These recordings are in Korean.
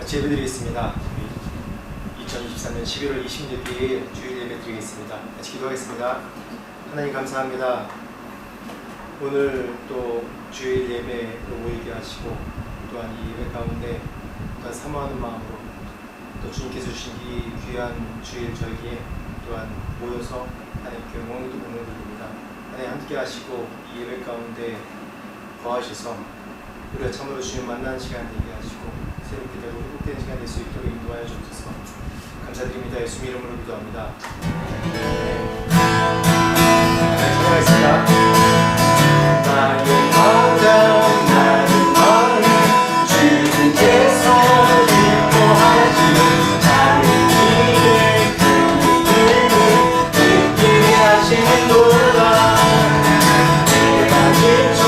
같이 예배드리겠습니다. 2023년 11월 26일 주일 예배 드리겠습니다. 같이 기도하겠습니다. 하나님 감사합니다. 오늘 또 주일 예배로 모이게 하시고 또한 이 예배 가운데 또한 사모하는 마음으로 또 주님께서 주신 이 귀한 주일 저희에 또한 모여서 하나님께 영광도 드립니다. 하나님 함께 하시고 이 예배 가운데 거하셔서 우리가 참으로 주님 만나는 시간 되게 하시고 새롭게 되고 회복되는 시간 될 수 있도록 인도하여 주옵소서. 감사드립니다. 예수 이름으로 기도합니다. 찬양하겠습니다. 나의 마음 주님께서 기뻐하시는 나의 길을 듣게 하시는도다. 내가 지쳐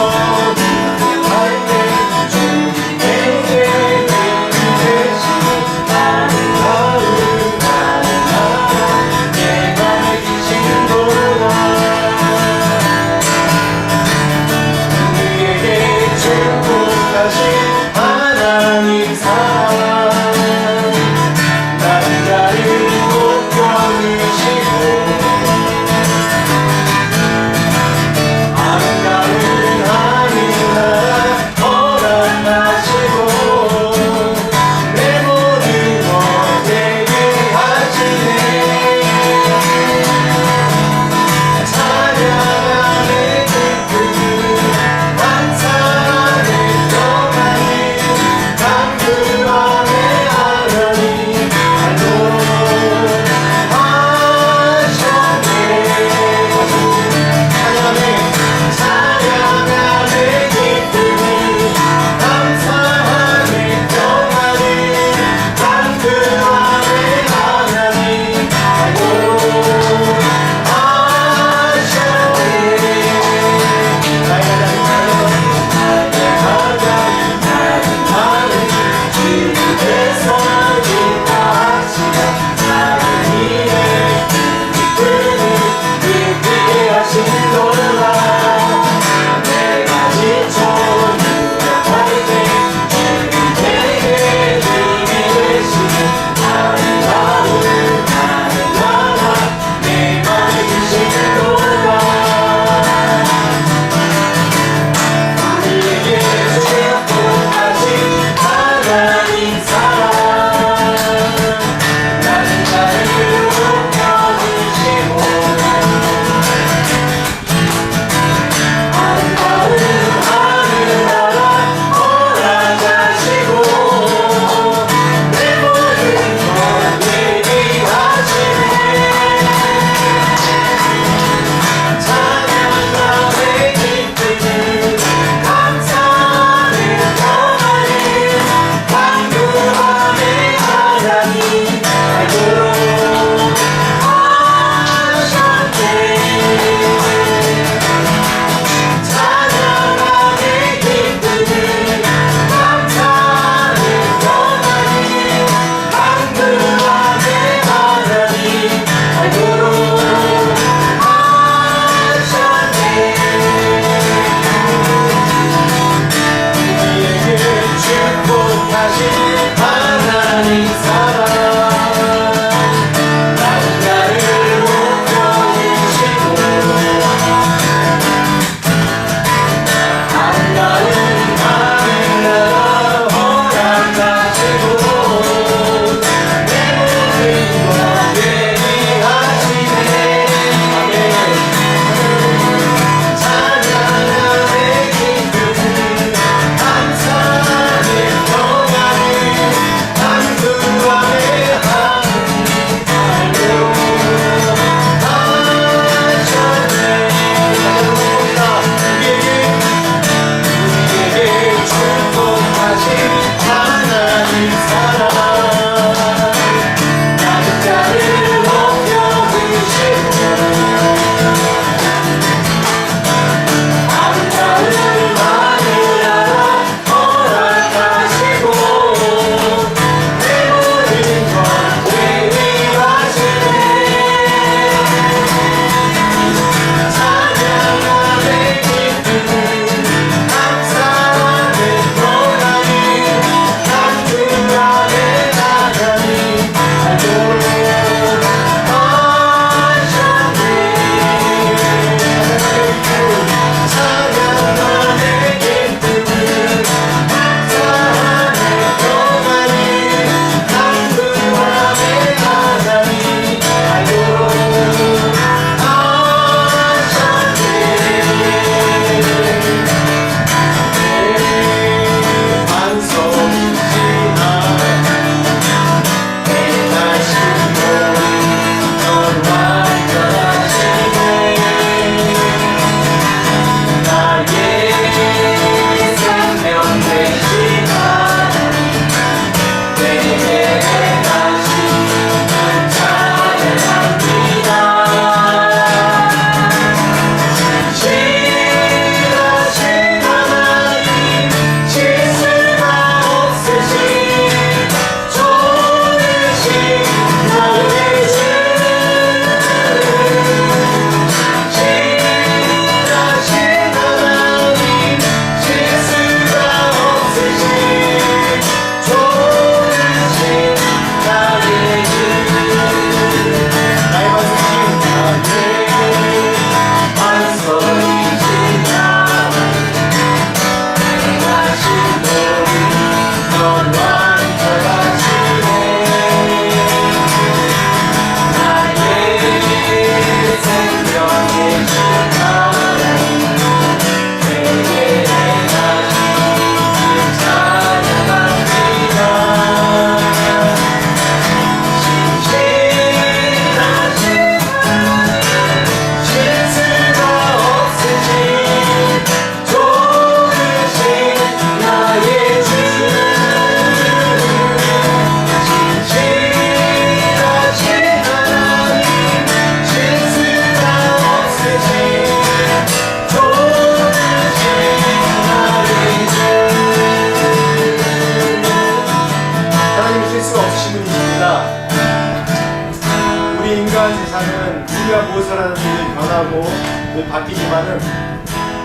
무엇을 하는 늘 변하고 늘 바뀌지만은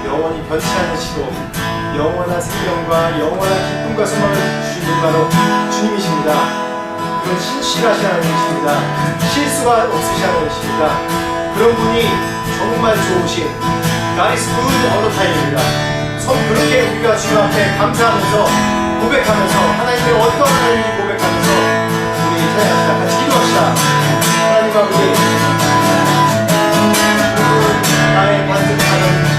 영원히 변치 않으시고 영원한 생명과 영원한 기쁨과 소망을 주신 분 바로 주님이십니다. 그런 신실하신 하나님이십니다. 실수가 없으신 하나님이십니다. 그런 분이 정말 좋으신 God is good all the time입니다. 그렇게 우리가 주님 앞에 감사하면서 고백하면서 하나님의 어떤 하나님인지 고백하면서 우리 찬양합시다. 같이 기도합시다. 하나님 아버지, 나의 반듯하는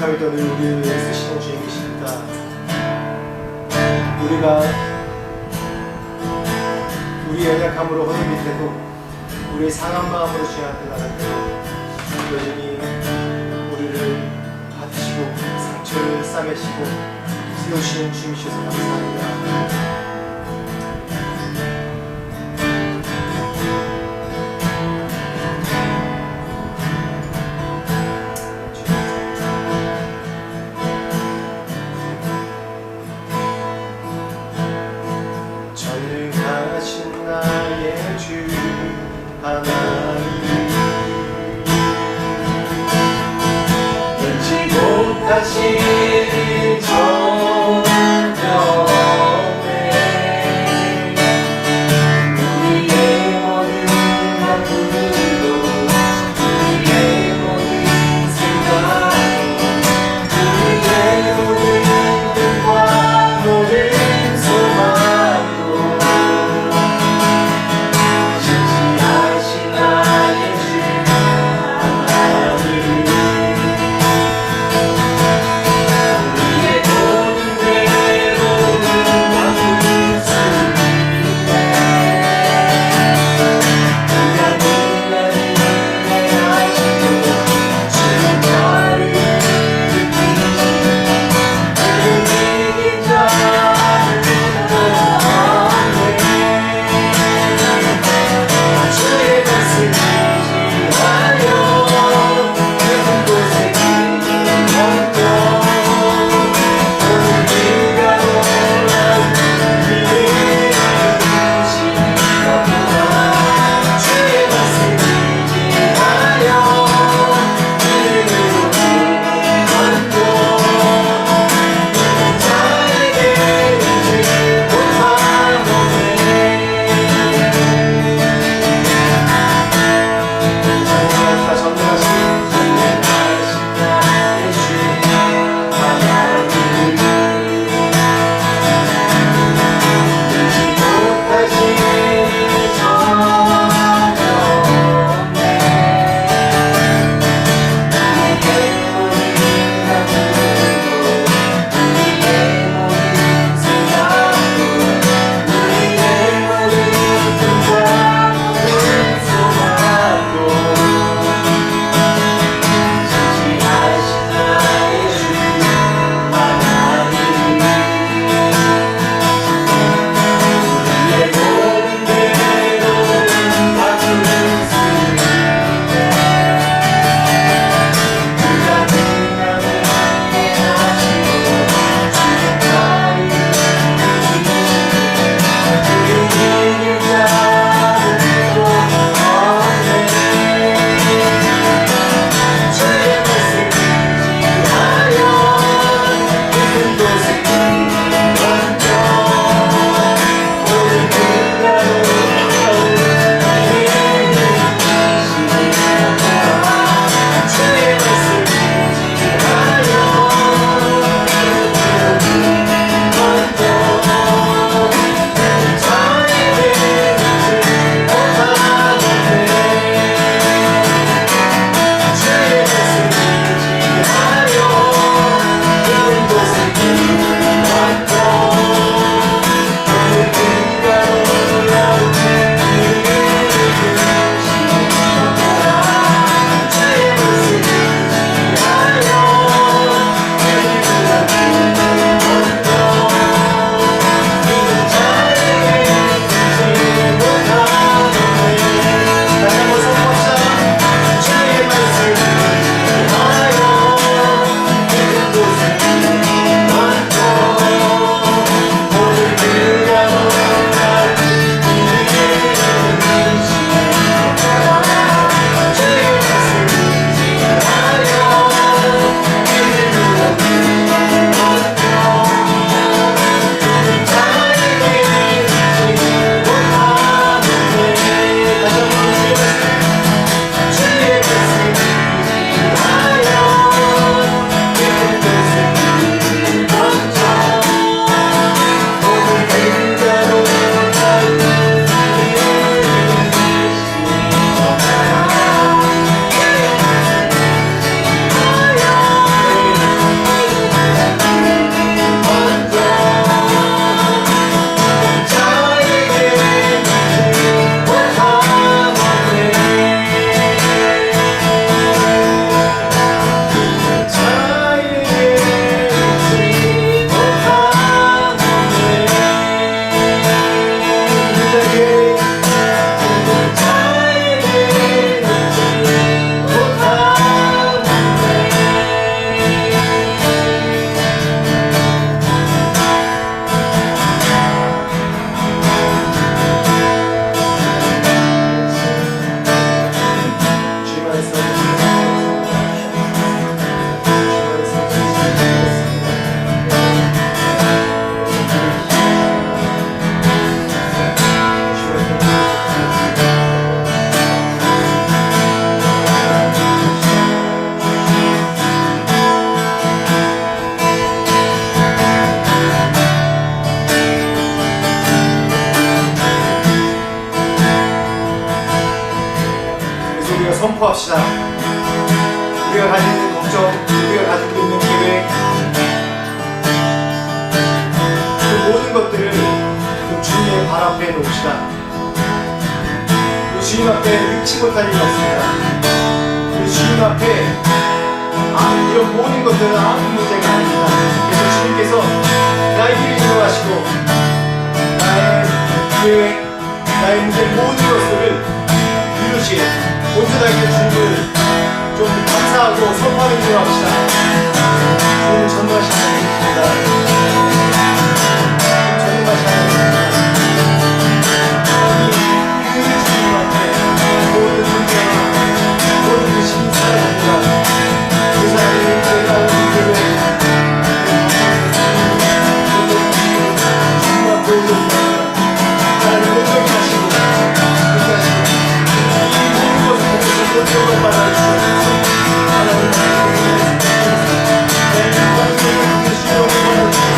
감사하게도 늘 우리를 쓰시는 주님이십니다. 우리가 우리 연약함으로 허둥일 때도 우리의 상한 마음으로 주님 앞에 나갈 때도 여전히 우리를 받으시고 상처를 싸매시고 세우시는 주님이셔서 감사합니다. 전능하신 나의 주 하나님, 눈치 못하신 정령에 우리의 모든 아픔도 우리의 모든 생각도 우리의 모든 꿈과 모든 소망도 진지하신 선포합시다. 우리가 가지고 있는 걱정, 우리가 가지고 있는 계획, 그 모든 것들을 그 주님의 발 앞에 놓읍시다. 그 주님 앞에 능치 못할 일이 없습니다. 그 주님 앞에 이런 모든 것들은 아무 문제가 아닙니다. 그래서 주님께서 나의 길을 인도하시고 나의 계획, 나의 문제 모든 것들을 이루시게 온전하게 주님을 좀 감사하고 선포하는 일로 합시다. 주님을 전도하시는 분입니다. 전도하시는 분입니다. 그 주님 앞에 모든 문제와 모든 의심이 사라집니다. 그 사람이 내가 오는 교회 주님 앞에 오는 하나님 온전히 하시고 그렇게 하시고 이 모든 것을 보면서 온전히 받아주시옵소서. 하나님 내 인간을 위해 주시옵소서.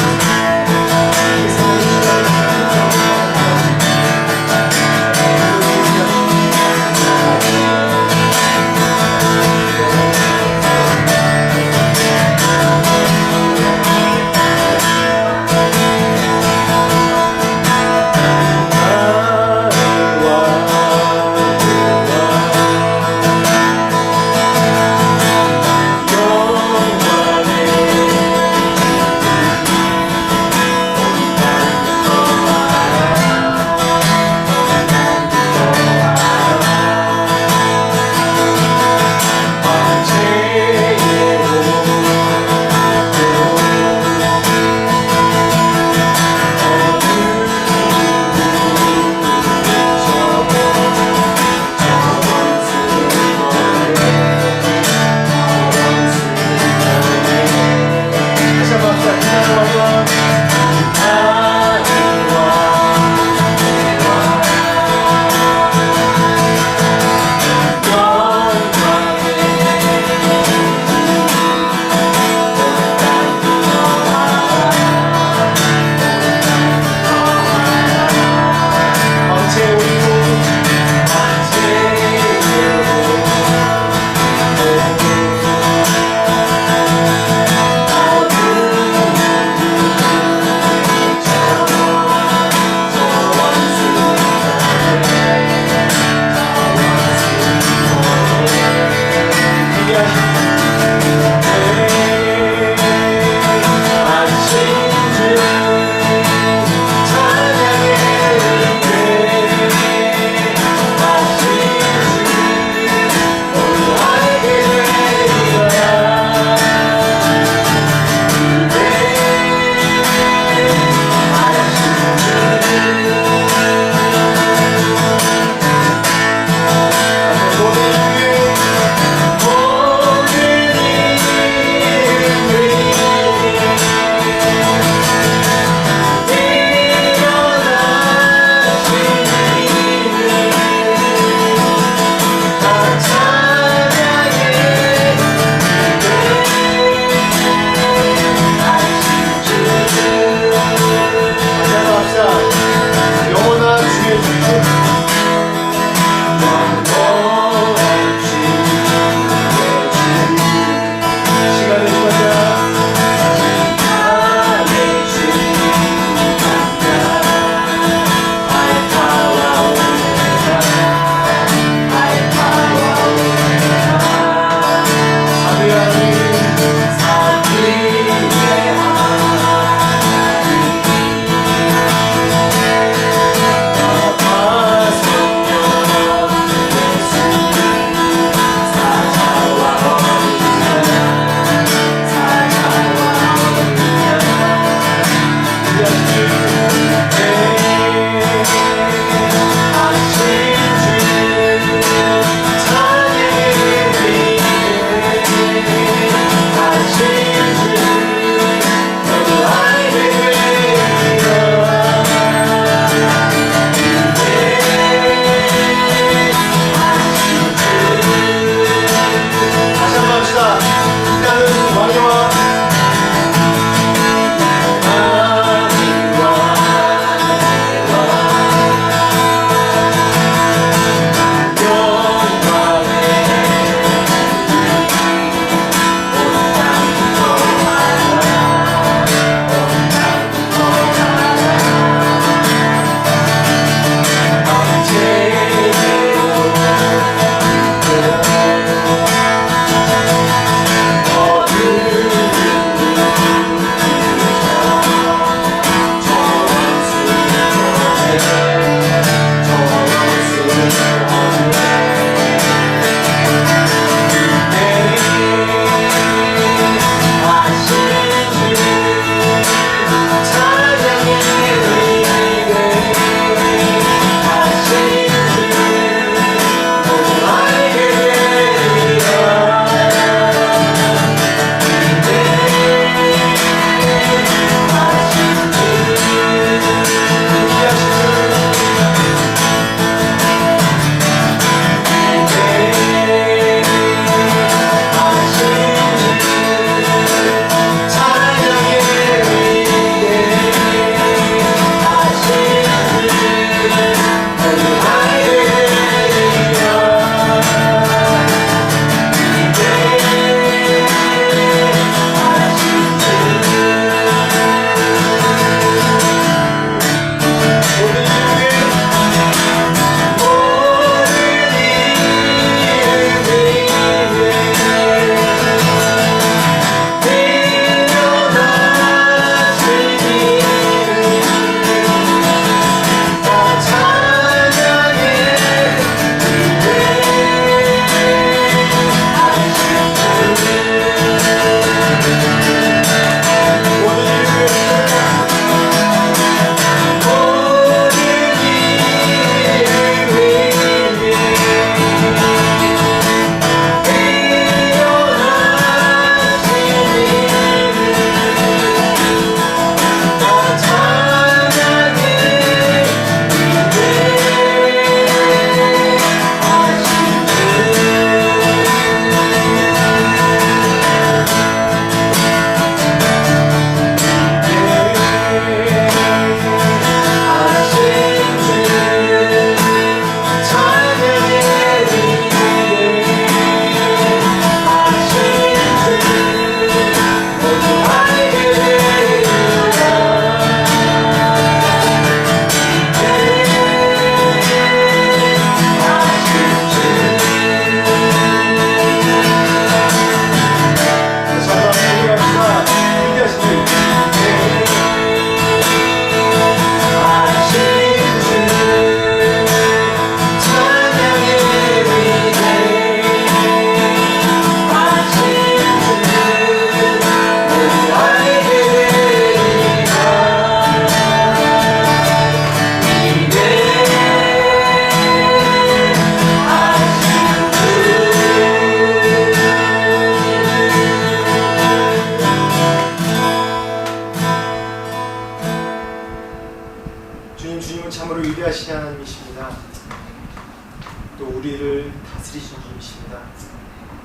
또 우리를 다스리신 주님이십니다.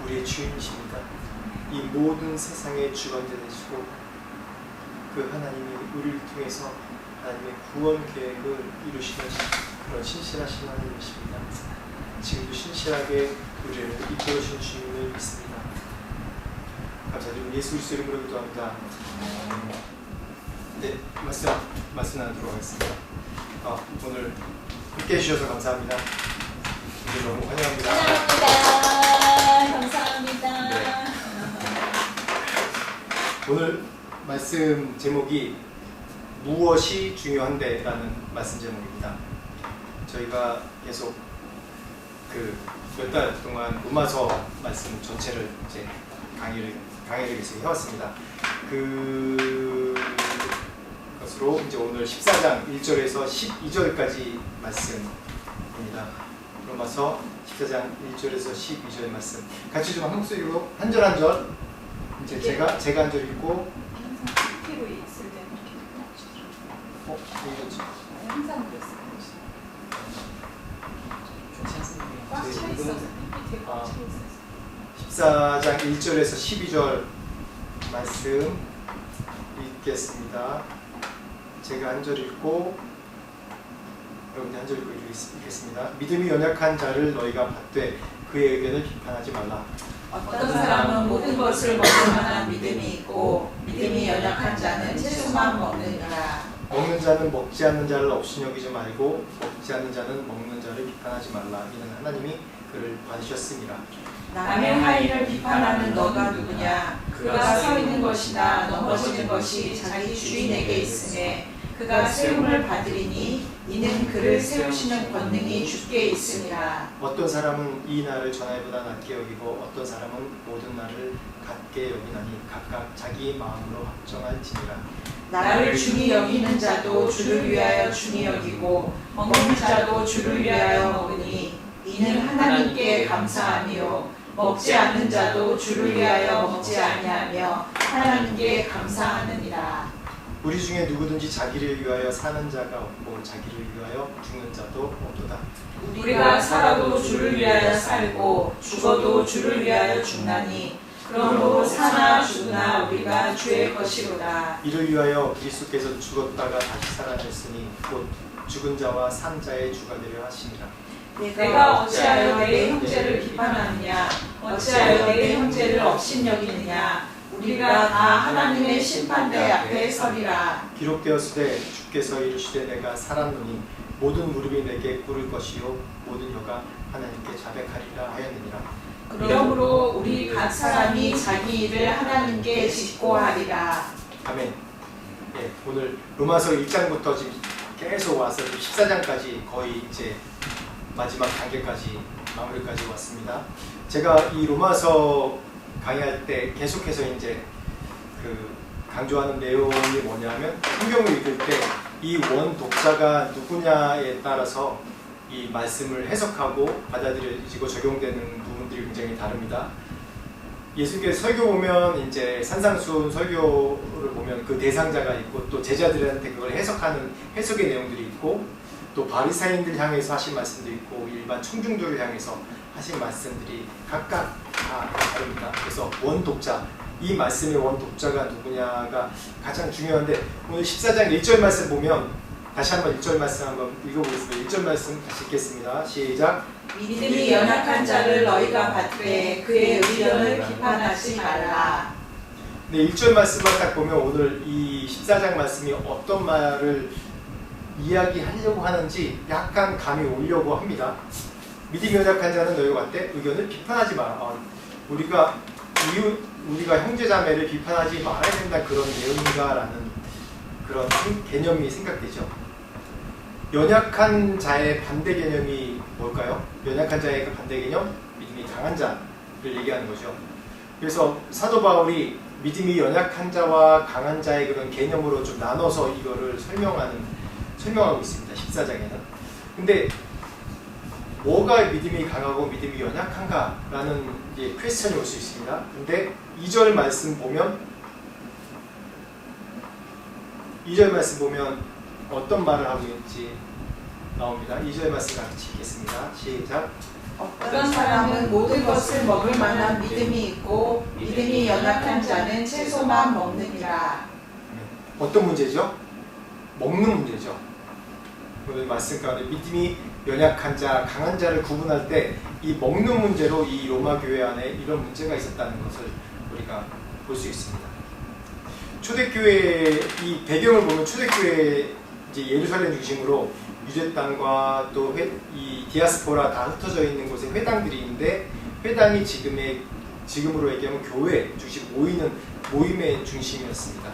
우리의 주인이십니다. 이 모든 세상의 주관자 되시고 그 하나님이 우리를 통해서 하나님의 구원 계획을 이루시는 그런 신실하신 하나님이십니다. 지금도 신실하게 우리를 이끌어주신 주님을 믿습니다. 감사드리고 예수 그리스도 이름으로 기도합니다. 네, 말씀 나누도록 하겠습니다. 오늘 함께 해주셔서 감사합니다. 오늘 너무 환영합니다. 감사합니다. 네. 오늘 말씀 제목이 무엇이 중요한데? 라는 말씀 제목입니다. 저희가 계속 몇 달 동안 로마서 말씀 전체를 이제 강의를 계속 해왔습니다. 그것으로 이제 오늘 14장 1절에서 12절까지 말씀입니다. 로마서 14장 1절에서 12절 말씀. 같이 좀 한국 소리로 한 절 한 절. 이제 제가 한 절 읽고. 항상 PP로 있을 때는 이렇게 읽었죠? 항상 그랬어요. 꽉 차 있어서 PPT 꽉 차 있어서. 14장 1절에서 12절 말씀 읽겠습니다. 제가 한 절 읽고 여러분들 한 절 읽고 읽겠습니다. 믿음이 연약한 자를 너희가 받되 그의 의견을 비판하지 말라. 어떤 사람은 모든 것을 먹을 만한 믿음이 있고 믿음이 연약한 자는 채소만 먹느니라. 먹는 자는 먹지 않는 자를 없이 여기지 말고 먹지 않는 자는 먹는 자를 비판하지 말라. 이는 하나님이 그를 받으셨음이라. 남의 하인을 비판하는 너가 누구냐? 그가 서 있는 것이나 넘어지는 것이 자기 주인에게 있음에 그가 세움을 받으리니 이는 그를 세우시는 권능이 주께 있음이라. 어떤 사람은 이 날을 전날보다 낮게 여기고 어떤 사람은 모든 날을 같게 여기나니 각각 자기 마음으로 확정할지니라. 나를 중히 여기는 자도 주를 위하여 중히 여기고 먹는 자도 주를 위하여 먹으니 이는 하나님께 감사하며 먹지 않는 자도 주를 위하여 먹지 아니하며 하나님께 감사하느니라. 우리 중에 누구든지 자기를 위하여 사는 자가 없고 자기를 위하여 죽는 자도 없도다. 우리가 살아도 주를 위하여 살고 죽어도 주를 위하여 죽나니 그러므로 사나 죽으나 우리가 주의 것이로다. 이를 위하여 그리스도께서 죽었다가 다시 살아났으니 곧 죽은 자와 산 자의 주가 되려 하심이라. 내가 어찌하여 내 형제를 비판하느냐? 어찌하여 내 형제를 업신여기느냐? 우리가 다 하나님의 심판대 앞에 서리라. 기록되었으되 주께서 이르시되 내가 살았노니 모든 무릎이 내게 꿇을 것이요 모든 혀가 하나님께 자백하리라 하였느니라. 그러므로 우리 각 사람이 자기 일을 하나님께 짓고 하리라. 아멘. 예, 오늘 로마서 1장부터 지금 계속 와서 14장까지 거의 이제 마지막 단계까지 마무리까지 왔습니다. 제가 이 로마서 강의할 때 계속해서 이제 강조하는 내용이 뭐냐면 성경을 읽을 때 이 원 독자가 누구냐에 따라서 이 말씀을 해석하고 받아들여지고 적용되는 부분들이 굉장히 다릅니다. 예수님께서 설교 보면 이제 산상수훈 설교를 보면 그 대상자가 있고 또 제자들한테 그걸 해석하는 해석의 내용들이 있고 또 바리새인들 향해서 하신 말씀도 있고 일반 청중들을 향해서 하신 말씀들이 각각 다 다릅니다. 그래서 원독자, 이 말씀의 원독자가 누구냐가 가장 중요한데 오늘 14장 1절 말씀 보면 다시 한번 1절 말씀 한번 읽어보겠습니다. 1절 말씀 다시 읽겠습니다. 시작. 믿음이 연약한 자를 너희가 받되 그의 의견을 비판하지 말라. 네, 1절 말씀만 딱 보면 오늘 이 14장 말씀이 어떤 말을 이야기하려고 하는지 약간 감이 오려고 합니다. 믿음이 연약한 자는 너희가 받되 의견을 비판하지 마라. 우리가 형제자매를 비판하지 말아야 된다 그런 내용인가라는 그런 개념이 생각되죠. 연약한 자의 반대 개념이 뭘까요? 연약한 자의 반대 개념, 믿음이 강한 자를 얘기하는 거죠. 그래서 사도 바울이 믿음이 연약한 자와 강한 자의 그런 개념으로 좀 나눠서 이거를 설명하고 있습니다. 14장에는. 근데 뭐가 믿음이 강하고 믿음이 연약한가라는 퀘스천이 올 수 있습니다. 근데 2절 말씀 보면 어떤 말을 하고 있는지 나옵니다. 2절 말씀 같이 읽겠습니다. 시작. 어떤 사람은 모든 것을 먹을 만한 믿음이 있고 믿음이 연약한 자는 채소만 먹느니라. 어떤 문제죠? 먹는 문제죠. 오늘 말씀 가운데 믿음이 연약한 자, 강한 자를 구분할 때 이 먹는 문제로 이 로마 교회 안에 이런 문제가 있었다는 것을 우리가 볼 수 있습니다. 초대교회 이 배경을 보면 초대교회 이제 예루살렘 중심으로 유대 땅과 또 이 디아스포라 다 흩어져 있는 곳에 회당들이 있는데 회당이 지금으로 얘기하면 교회 중심 모임의 중심이었습니다.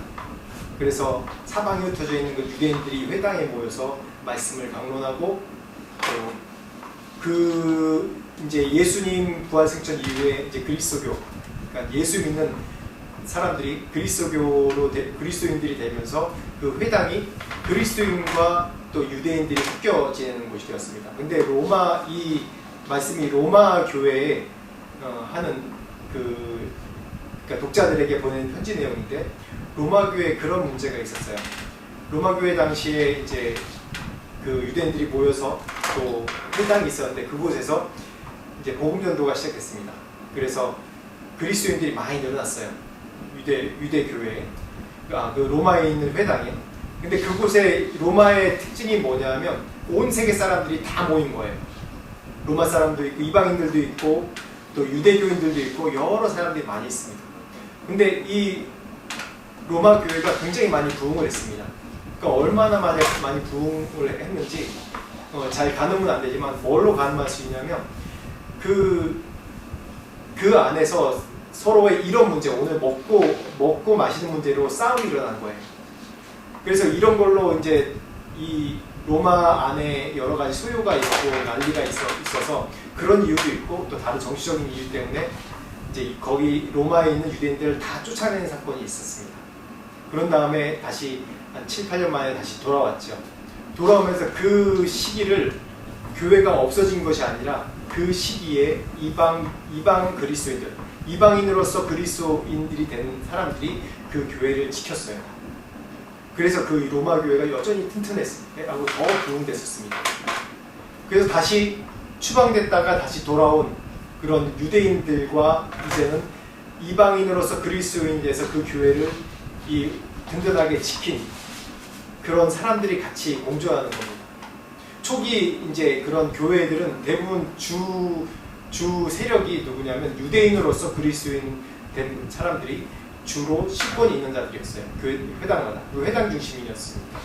그래서 사방에 흩어져 있는 그 유대인들이 회당에 모여서 말씀을 강론하고 또 그 이제 예수님 부활 승천 이후에 이제 그리스도교, 그러니까 예수 믿는 사람들이 그리스도인들이 되면서 그 회당이 그리스도인과 또 유대인들이 섞여 지내는 곳이 되었습니다. 근데 이 말씀이 로마 교회에 하는 그러니까 독자들에게 보낸 편지 내용인데 로마 교회에 그런 문제가 있었어요. 로마 교회 당시에 이제 그 유대인들이 모여서 또 회당이 있었는데 그곳에서 이제 복음 전도가 시작됐습니다. 그래서 그리스도인들이 많이 늘어났어요. 유대 교회에 그 로마에 있는 회당에. 근데 그곳에 로마의 특징이 뭐냐면 온 세계 사람들이 다 모인 거예요. 로마 사람도 있고 이방인들도 있고 또 유대교인들도 있고 여러 사람들이 많이 있습니다. 근데 이 로마 교회가 굉장히 많이 부흥을 했습니다. 그러니까 얼마나 많이 부흥을 했는지 잘 가늠은 안 되지만 뭘로 가늠할 수 있냐면 그 안에서 서로의 이런 문제, 오늘 먹고 마시는 문제로 싸움이 일어난 거예요. 그래서 이런 걸로 이제 이 로마 안에 여러 가지 소요가 있고 난리가 있어서 그런 이유도 있고 또 다른 정치적인 이유 때문에 이제 거기 로마에 있는 유대인들을 다 쫓아내는 사건이 있었습니다. 그런 다음에 다시 한 7, 8년 만에 다시 돌아왔죠. 돌아오면서 그 시기를 교회가 없어진 것이 아니라 그 시기에 이방 그리스도인들, 이방인으로서 그리스도인들이 된 사람들이 그 교회를 지켰어요. 그래서 그 로마 교회가 여전히 튼튼했고 더 부흥됐었습니다. 그래서 다시 추방됐다가 다시 돌아온 그런 유대인들과 이제는 이방인으로서 그리스도인이 돼서 그 교회를 든든하게 지킨 그런 사람들이 같이 공존하는 겁니다. 초기 이제 그런 교회들은 대부분 주 세력이 누구냐면 유대인으로서 그리스도인 된 사람들이 주로 식권이 있는 자들이었어요. 교회 회당마다 그 회당 중심이었습니다.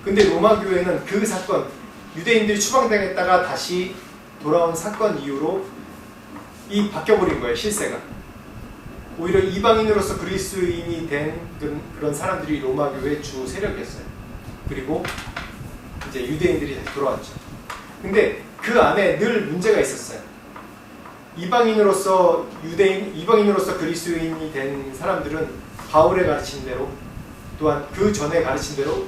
근데 로마 교회는 그 사건 유대인들이 추방당했다가 다시 돌아온 사건 이후로 바뀌어버린 거예요. 실세가 오히려 이방인으로서 그리스도인이 된 그런 사람들이 로마 교회의 주 세력이었어요. 그리고 이제 유대인들이 다시 돌아왔죠. 근데 그 안에 늘 문제가 있었어요. 이방인으로서 그리스도인이 된 사람들은 바울의 가르친 대로 또한 그 전에 가르친 대로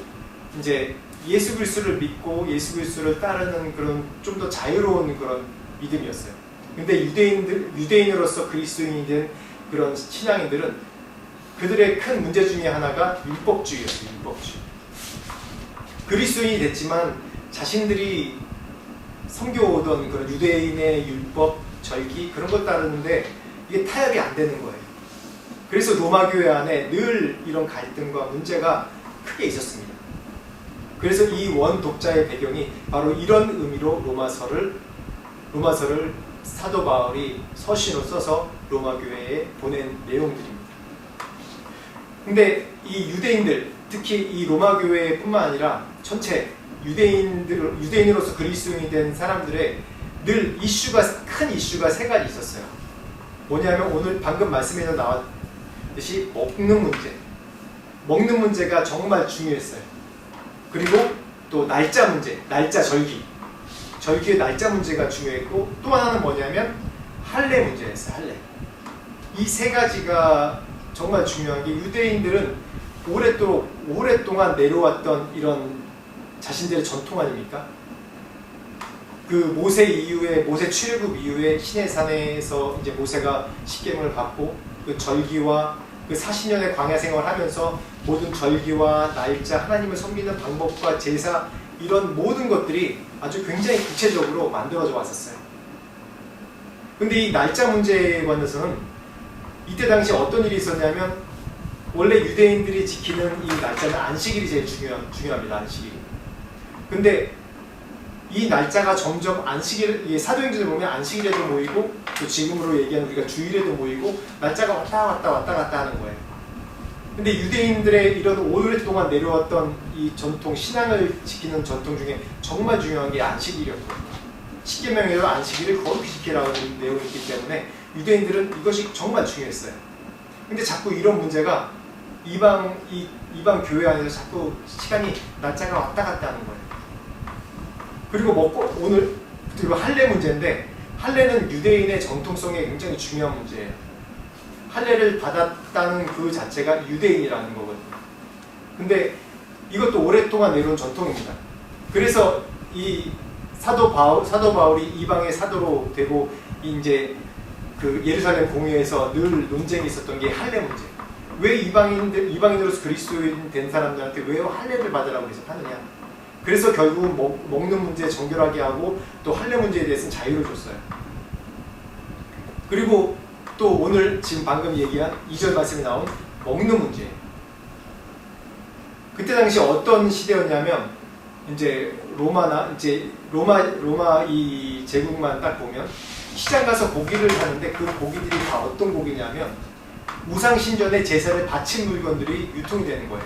이제 예수 그리스도를 믿고 예수 그리스도를 따르는 그런 좀 더 자유로운 그런 믿음이었어요. 근데 유대인으로서 그리스도인이 된 그런 신앙인들은 그들의 큰 문제 중에 하나가 율법주의였어요. 율법주의. 그리스도인이 됐지만 자신들이 섬겨오던 그런 유대인의 율법, 절기 그런 걸 따르는데 이게 타협이 안 되는 거예요. 그래서 로마 교회 안에 늘 이런 갈등과 문제가 크게 있었습니다. 그래서 이 원독자의 배경이 바로 이런 의미로 로마서를 사도 바울이 서신으로 써서 로마 교회에 보낸 내용들입니다. 근데 이 유대인들, 특히 이 로마 교회뿐만 아니라 전체 유대인으로서 그리스도인이 된 사람들의 늘 큰 이슈가 세 가지 있었어요. 뭐냐면 오늘 방금 말씀에서 나왔듯이 먹는 문제가 정말 중요했어요. 그리고 또 날짜 문제, 절기의 날짜 문제가 중요했고 또 하나는 뭐냐면 할례 문제였어요. 할례. 이 세 가지가 정말 중요한 게 유대인들은 오랫동안 내려왔던 이런 자신들의 전통 아닙니까? 그 모세 출애굽 이후에 시내산에서 이제 모세가 십계명을 받고 그 절기와 그 40년의 광야 생활하면서 모든 절기와 날짜, 하나님을 섬기는 방법과 제사 이런 모든 것들이 아주 굉장히 구체적으로 만들어져 왔었어요. 근데 이 날짜 문제에 관해서는 이때 당시 어떤 일이 있었냐면 원래 유대인들이 지키는 이 날짜는 안식일이 제일 중요합니다. 안식일. 근데 이 날짜가 점점 안식일, 사도행전에 보면 안식일에도 모이고 또 지금으로 얘기하는 우리가 주일에도 모이고 날짜가 왔다 갔다 하는 거예요. 근데 유대인들의 이런 오랫동안 내려왔던 이 전통, 신앙을 지키는 전통 중에 정말 중요한 게 안식일이었거든요. 십계명에도 안식일을 거룩히 지키라는 내용이 있기 때문에 유대인들은 이것이 정말 중요했어요. 근데 자꾸 이런 문제가 이방 교회 안에서 자꾸 시간이 날짜가 왔다 갔다 하는 거예요. 그리고 오늘 그리고 할례 문제인데 할례는 유대인의 정통성에 굉장히 중요한 문제예요. 할례를 받았다는 그 자체가 유대인이라는 거거든요. 근데 이것도 오랫동안 내려온 전통입니다. 그래서 이 사도 바울이 이방의 사도로 되고 이제 그 예루살렘 공회에서 늘 논쟁이 있었던 게 할례 문제. 왜 이방인으로서 그리스도인 된 사람들한테 왜 할례를 받으라고 해서 하느냐? 그래서 결국 먹는 문제 정결하게 하고 또 할례 문제에 대해서는 자유를 줬어요. 그리고 또 오늘 지금 방금 얘기한 2절 말씀에 나온 먹는 문제. 그때 당시 어떤 시대였냐면 이제 로마 이 제국만 딱 보면 시장 가서 고기를 사는데 그 고기들이 다 어떤 고기냐면 우상 신전에 제사를 바친 물건들이 유통이 되는 거예요.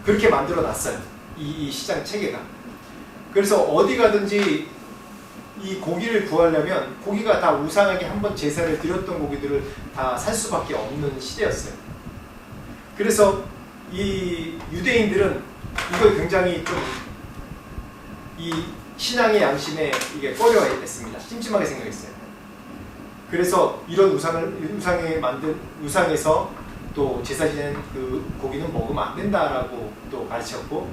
그렇게 만들어 놨어요. 이 시장 체계가. 그래서 어디 가든지 이 고기를 구하려면 고기가 다 우상에게 한번 제사를 드렸던 고기들을 다 살 수밖에 없는 시대였어요. 그래서 이 유대인들은 이걸 굉장히 좀 이 신앙의 양심에 이게 꺼려했습니다. 찜찜하게 생각했어요. 그래서 이런 우상에서 또 제사 지낸 그 고기는 먹으면 안 된다라고 또 가르쳤고,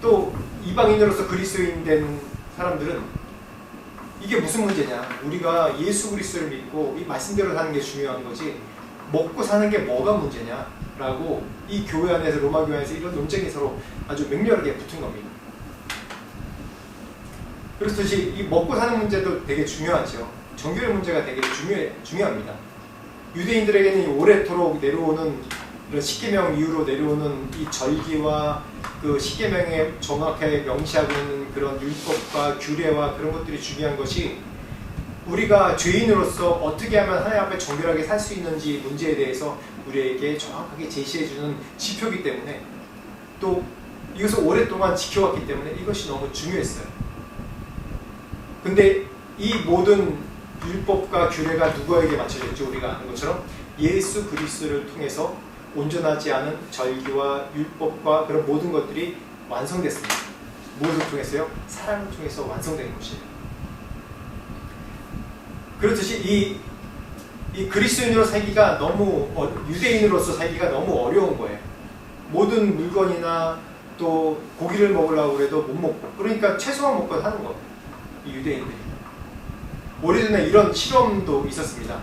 또 이방인으로서 그리스도인 된 사람들은 이게 무슨 문제냐, 우리가 예수 그리스도를 믿고 이 말씀대로 사는 게 중요한 거지 먹고 사는 게 뭐가 문제냐라고 이 교회 안에서, 로마 교회 안에서 이런 논쟁이 서로 아주 맹렬하게 붙은 겁니다. 그렇듯이 이 먹고 사는 문제도 되게 중요하죠. 정결의 문제가 되게 중요합니다. 유대인들에게는 오래도록 내려오는 이런 십계명 이후로 내려오는 이 절기와 그 십계명에 정확하게 명시하고 있는 그런 율법과 규례와 그런 것들이 중요한 것이 우리가 죄인으로서 어떻게 하면 하나님 앞에 정결하게 살 수 있는지 문제에 대해서 우리에게 정확하게 제시해주는 지표이기 때문에, 또 이것을 오랫동안 지켜왔기 때문에 이것이 너무 중요했어요. 근데 이 모든 율법과 규례가 누구에게 맞춰졌죠? 우리가 아는 것처럼 예수 그리스도를 통해서 온전하지 않은 절기와 율법과 그런 모든 것들이 완성됐습니다. 무엇을 통해서요? 사랑을 통해서 완성된 것이에요. 그렇듯이 이 그리스도인으로 살기가 너무 유대인으로서 살기가 너무 어려운 거예요. 모든 물건이나 또 고기를 먹으려고 해도 못 먹고, 그러니까 최소한 먹고 하는 거예요. 이 유대인들이. 오래전에 이런 실험도 있었습니다.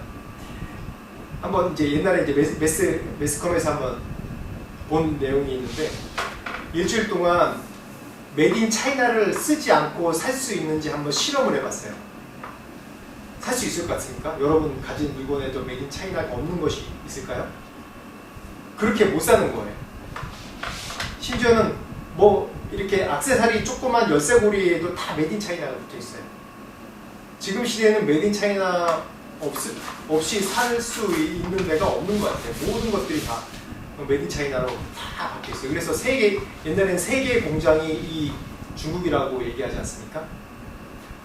한번 이제 옛날에 이제 매스컴에서 한번 본 내용이 있는데, 일주일 동안 메드 인 차이나를 쓰지 않고 살 수 있는지 한번 실험을 해봤어요. 살 수 있을 것 같습니까? 여러분 가진 물건에도 메드 인 차이나가 없는 것이 있을까요? 그렇게 못 사는 거예요. 심지어는 뭐 이렇게 액세서리 조그만 열쇠고리에도 다 메드 인 차이나가 붙어 있어요. 지금 시대에는 메드 인 차이나 없이 살 수 있는 데가 없는 것 같아요. 모든 것들이 다 메드 인 차이나로 다 바뀌어 있어요. 그래서 옛날에는 세 개의 공장이 이 중국이라고 얘기하지 않습니까?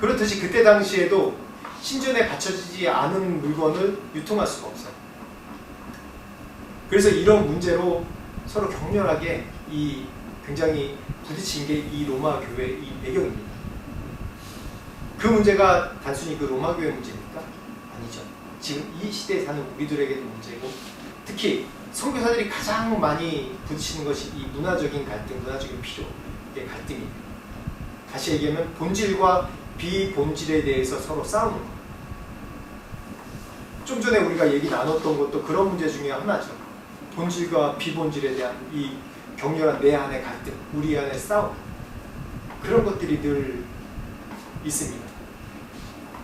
그렇듯이 그때 당시에도 신전에 갖춰지지 않은 물건을 유통할 수가 없어요. 그래서 이런 문제로 서로 격렬하게 굉장히 부딪힌 게 이 로마 교회 이 배경입니다. 그 문제가 단순히 그 로마 교회 문제입니까? 아니죠. 지금 이 시대에 사는 우리들에게도 문제고, 특히 선교사들이 가장 많이 부딪히는 것이 이 문화적인 갈등, 문화적인 필요의 갈등입니다. 다시 얘기하면 본질과 비본질에 대해서 서로 싸우는 것. 좀 전에 우리가 얘기 나눴던 것도 그런 문제 중에 하나죠. 본질과 비본질에 대한 이 격렬한 내 안의 갈등, 우리 안의 싸움, 그런 것들이 늘 있습니다.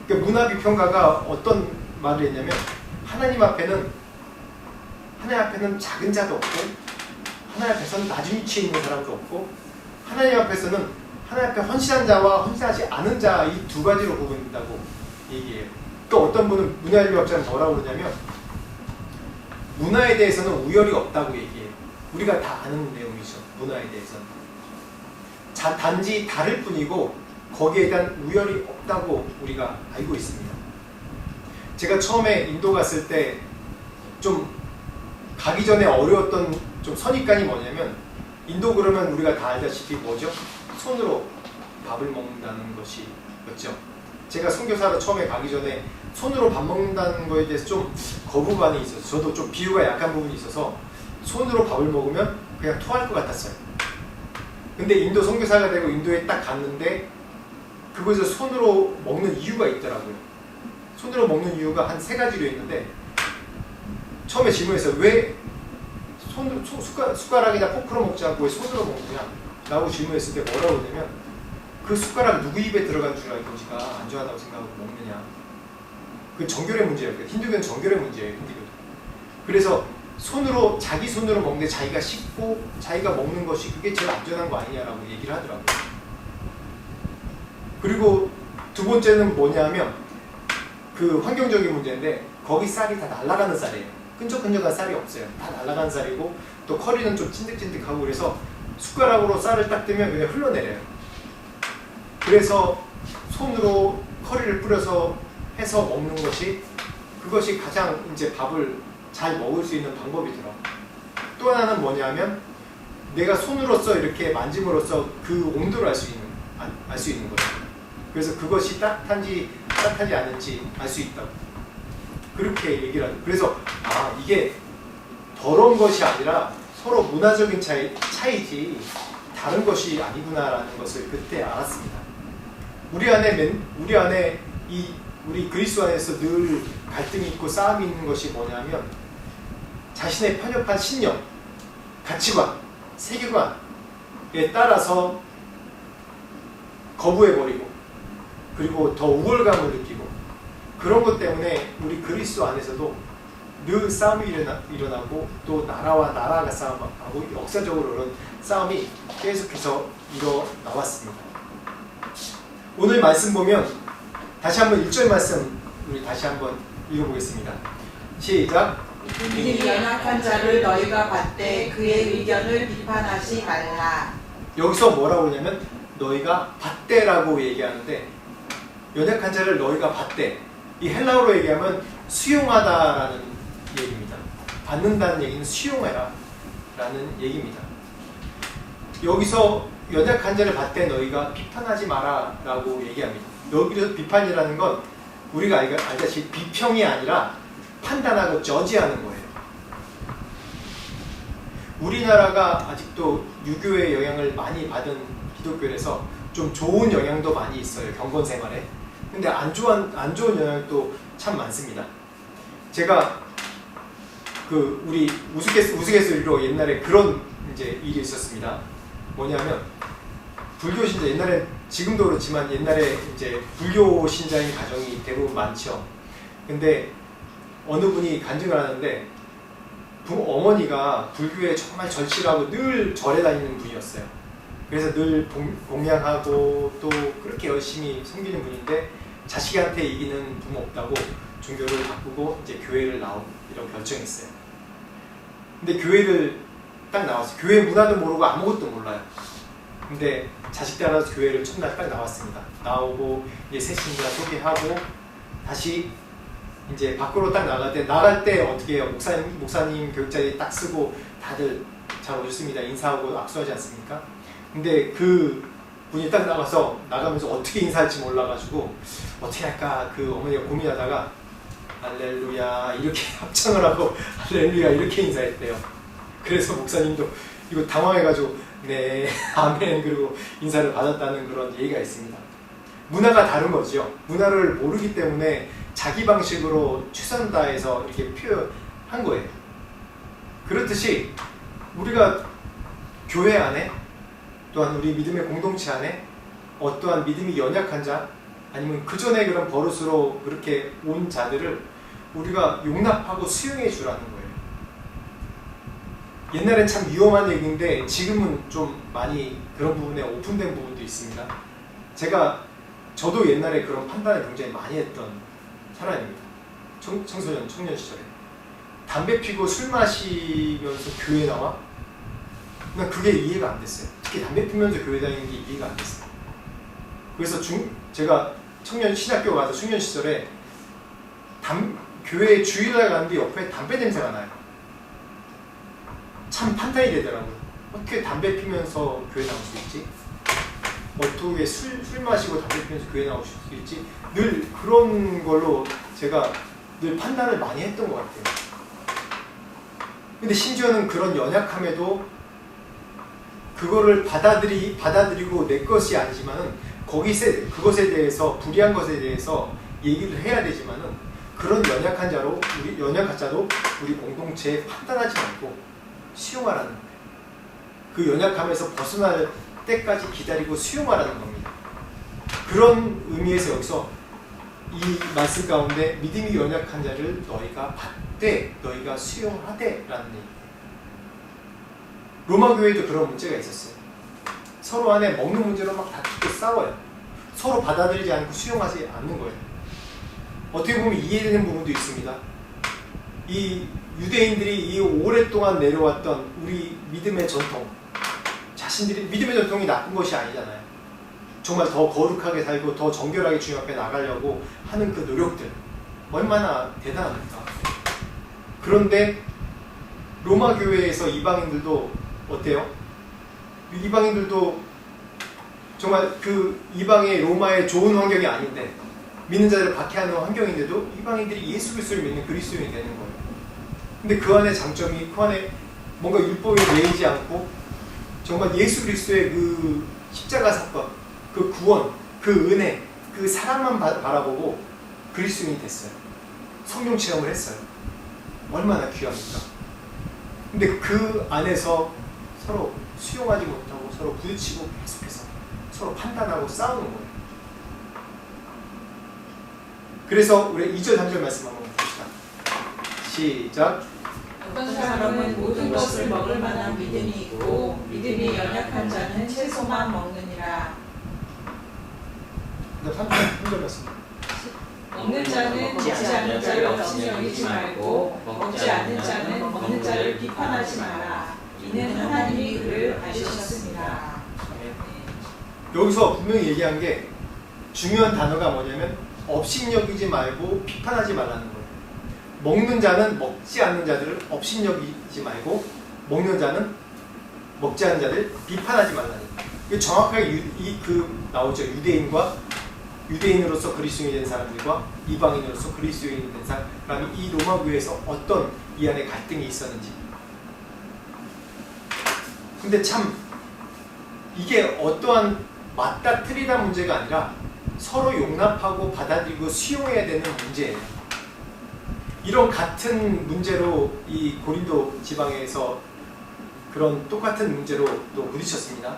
그러니까 문화비평가가 어떤 말을 했냐면 하나님 앞에는 작은 자도 없고 하나님 앞에서는 낮은 위치에 있는 사람도 없고 하나님 앞에서는 하나님 앞에 헌신한 자와 헌신하지 않은 자 이 두 가지로 구분된다고 얘기해요. 또 어떤 분은 문화인류학자는 뭐라고 그러냐면 문화에 대해서는 우열이 없다고 얘기해요. 우리가 다 아는 내용이죠. 문화에 대해서는 단지 다를 뿐이고 거기에 대한 우열이 없다고 우리가 알고 있습니다. 제가 처음에 인도 갔을 때 좀 가기 전에 어려웠던 좀 선입관이 뭐냐면 인도 그러면 우리가 다 알다시피 뭐죠? 손으로 밥을 먹는다는 것이었죠. 제가 선교사로 처음에 가기 전에 손으로 밥 먹는다는 거에 대해서 좀 거부감이 있어서 저도 좀 비유가 약한 부분이 있어서 손으로 밥을 먹으면 그냥 토할 것 같았어요. 근데 인도 선교사가 되고 인도에 딱 갔는데 그곳에서 손으로 먹는 이유가 있더라고요. 손으로 먹는 이유가 한 3가지로 있는데 처음에 질문했어요. 왜 손으로 숟가락이나 포크로 먹지 않고 왜 손으로 먹느냐 라고 질문했을 때 뭐라고 그러냐면 그 숟가락 누구 입에 들어간 줄 알고지가 안전하다고 생각하고 먹느냐. 그 정결의 문제예요. 힌두교는 정결의 문제예요. 힌두교는. 그래서 자기 손으로 먹는데 자기가 씻고 자기가 먹는 것이 그게 제일 안전한 거 아니냐라고 얘기를 하더라고요. 그리고 두 번째는 뭐냐면 그 환경적인 문제인데 거기 쌀이 다 날아가는 쌀이에요. 끈적끈적한 쌀이 없어요. 다 날아가는 쌀이고 또 커리는 좀 찐득찐득하고 그래서 숟가락으로 쌀을 딱 뜨면 그냥 흘러내려요. 그래서 손으로 커리를 뿌려서 해서 먹는 그것이 가장 이제 밥을 잘 먹을 수 있는 방법이더라고요. 또 하나는 뭐냐면 내가 손으로써 이렇게 만짐으로써 그 온도를 알 수 있는 거예요. 그래서 그것이 따뜻한지 따뜻하지 않은지 알 수 있다고. 그렇게 얘기를 하죠. 그래서 이게 더러운 것이 아니라 서로 문화적인 차이지 다른 것이 아니구나라는 것을 그때 알았습니다. 우리 그리스도 안에서 늘 갈등이 있고 싸움이 있는 것이 뭐냐면 자신의 편협한 신념, 가치관, 세계관에 따라서 거부해버리고 그리고 더 우월감을 느끼고 그런 것 때문에 우리 그리스도 안에서도 늘 싸움이 일어나고 또 나라가 싸움하고 역사적으로 그런 싸움이 계속해서 일어나왔습니다. 오늘 말씀 보면 다시 한번 1절 말씀 우리 다시 한번 읽어보겠습니다. 시작. 이 연약한 자를 너희가 받되 그의 의견을 비판하지 말라. 여기서 뭐라고 하냐면 너희가 받되라고 얘기하는데 연약한 자를 너희가 받되 이 헬라어로 얘기하면 수용하다라는 얘기입니다. 받는다는 얘기는 수용해라 라는 얘기입니다. 여기서 연약한 자를 받되 너희가 비판하지 마라 라고 얘기합니다. 여기서 비판이라는 건 우리가 알다시피 비평이 아니라 판단하고 저지하는 거예요. 우리나라가 아직도 유교의 영향을 많이 받은 기독교에서 좀 좋은 영향도 많이 있어요. 경건 생활에. 근데 안 좋은 영향도 참 많습니다. 제가 우리 우스갯소리로 옛날에 그런 이제 일이 있었습니다. 뭐냐면 불교 신자 옛날에 지금도 그렇지만 옛날에 이제 불교 신자인 가정이 대부분 많죠. 근데 어느 분이 간증을 하는데 어머니가 불교에 정말 절실하고 늘 절에 다니는 분이었어요. 그래서 늘 공양하고 또 그렇게 열심히 섬기는 분인데 자식한테 이기는 부모 없다고 종교를 바꾸고 이제 교회를 나오기로 결정했어요. 근데 교회를 딱 나왔어요. 교회 문화도 모르고 아무것도 몰라요. 근데 자식 따라서 교회를 첫날 딱 나왔습니다. 나오고 이제 새 신자 소개하고 다시 이제 밖으로 딱 나갈 때 어떻게 해요? 목사님 교육자들이 딱 쓰고 다들 잘 오셨습니다. 인사하고 악수하지 않습니까? 근데 그 분이 딱 나가면서 어떻게 인사할지 몰라가지고 어떻게 할까 그 어머니가 고민하다가 할렐루야 이렇게 합창을 하고 할렐루야 이렇게 인사했대요. 그래서 목사님도 이거 당황해가지고 네 아멘 그리고 인사를 받았다는 그런 얘기가 있습니다. 문화가 다른 거죠. 문화를 모르기 때문에 자기 방식으로 최선 다해서 이렇게 표현한 거예요. 그렇듯이 우리가 교회 안에 또한 우리 믿음의 공동체 안에 어떠한 믿음이 연약한 자 아니면 그 전에 그런 버릇으로 그렇게 온 자들을 우리가 용납하고 수용해 주라는 거예요. 옛날엔 참 위험한 얘기인데 지금은 좀 많이 그런 부분에 오픈된 부분도 있습니다. 저도 옛날에 그런 판단을 굉장히 많이 했던 사람입니다. 청소년, 청년 시절에. 담배 피고 술 마시면서 교회 나와? 난 그게 이해가 안 됐어요. 특히 담배 피면서 교회 다니는 게 이해가 안 됐어요. 그래서 제가 신학교 가서 청년 시절에 교회 주일날 가는데 옆에 담배 냄새가 나요. 참 판단이 되더라고요. 어떻게 담배 피면서 교회 나올 수 있지? 어떻게 술 마시고 담배 피면서 교회 나올 수 있지? 늘 그런 걸로 제가 늘 판단을 많이 했던 것 같아요. 근데 심지어는 그런 연약함에도 그거를 받아들이고 내 것이 아니지만은 그것에 대해서 불의한 것에 대해서 얘기를 해야 되지만은 그런 연약한 자도 우리 공동체에 판단하지 말고 수용하라는 거예요. 그 연약함에서 벗어날 때까지 기다리고 수용하라는 겁니다. 그런 의미에서 여기서 이 말씀 가운데 믿음이 연약한 자를 너희가 받되 너희가 수용하되 라는 얘기예요. 로마 교회도 그런 문제가 있었어요. 서로 안에 먹는 문제로 막 다투고 싸워요. 서로 받아들이지 않고 수용하지 않는 거예요. 어떻게 보면 이해되는 부분도 있습니다. 이 유대인들이 이 오랫동안 내려왔던 우리 믿음의 전통, 자신들이 믿음의 전통이 나쁜 것이 아니잖아요. 정말 더 거룩하게 살고 더 정결하게 주님 앞에 나가려고 하는 그 노력들 얼마나 대단합니까? 그런데 로마 교회에서 이방인들도 어때요? 이방인들도 정말 그 이방의 로마의 좋은 환경이 아닌데 믿는 자들을 박해하는 환경인데도 이방인들이 예수 그리스도를 믿는 그리스도인이 되는 거예요. 근데 그 안에 장점이 그 안에 뭔가 율법에 매이지 않고 정말 예수 그리스도의 그 십자가 사건, 그 구원, 그 은혜, 그 사랑만 바라보고 그리스도인이 됐어요. 성령 체험을 했어요. 얼마나 귀합니까? 근데 그 안에서 서로 수용하지 못하고 서로 부딪히고 계속해서 서로 판단하고 싸우는 거예요. 그래서 우리 2절 3절 말씀 한번 봅시다. 시작. 어떤 사람은 모든 것을 먹을 만한 믿음이 있고 믿음이 연약한 자는 채소만 먹느니라. 3절 말씀. 먹는 자는 먹지 않는 자를 없이 여기지 말고 먹지 않는 자는 먹는 자를 비판하지 마라. 이는 하나님이 그를 아시셨습니다. 여기서 분명히 얘기한 게 중요한 단어가 뭐냐면 업신여기지 말고 비판하지 말라는 거예요. 먹는 자는 먹지 않는 자들을 업신여기지 말고 먹는 자는 먹지 않는 자들 비판하지 말라는 거예요. 정확하게 나오죠. 유대인으로서 그리스도인이 된 사람들과 이방인으로서 그리스도인이 된 사람이 이 로마 교회에서 어떤 이 안에 갈등이 있었는지. 근데 참 이게 어떠한 맞다 틀리다 문제가 아니라 서로 용납하고 받아들이고 수용해야 되는 문제예요. 이런 같은 문제로 이 고린도 지방에서 그런 똑같은 문제로 또 부딪혔습니다.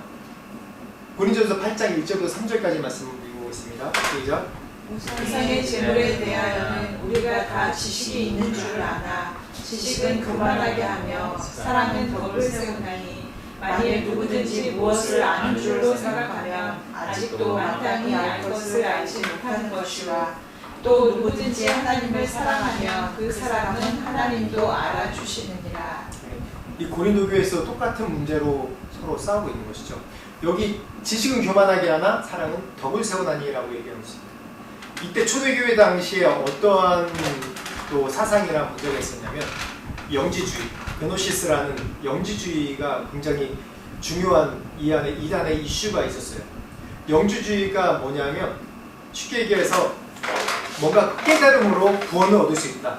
고린도전서 8장 1절부터 3절까지 말씀 드리고 있습니다. 시작. 우상의 재물에 대하여는 우리가 다 지식이 있는 줄 아나 지식은 교만하게 하며 사랑은 덕을 세우나니 만일 누구든지 무엇을 아는 줄로 생각하면 아직도 마땅히 알 것을 알지 못하는 것이라. 또 누구든지 하나님을 사랑하며 그 사랑은 하나님도 알아주시느니라. 이 고린도 교회에서 똑같은 문제로 서로 싸우고 있는 것이죠. 여기 지식은 교만하게 하나 사랑은 덕을 세우나니라고 얘기하고 있습니다. 이때 초대교회 당시에 어떠한 또 사상이나 문제가 있었냐면 영지주의, 그노시스라는 영지주의가 굉장히 중요한 이 안에 이단의 이슈가 있었어요. 영지주의가 뭐냐면 쉽게 얘기해서 뭔가 깨달음으로 구원을 얻을 수 있다.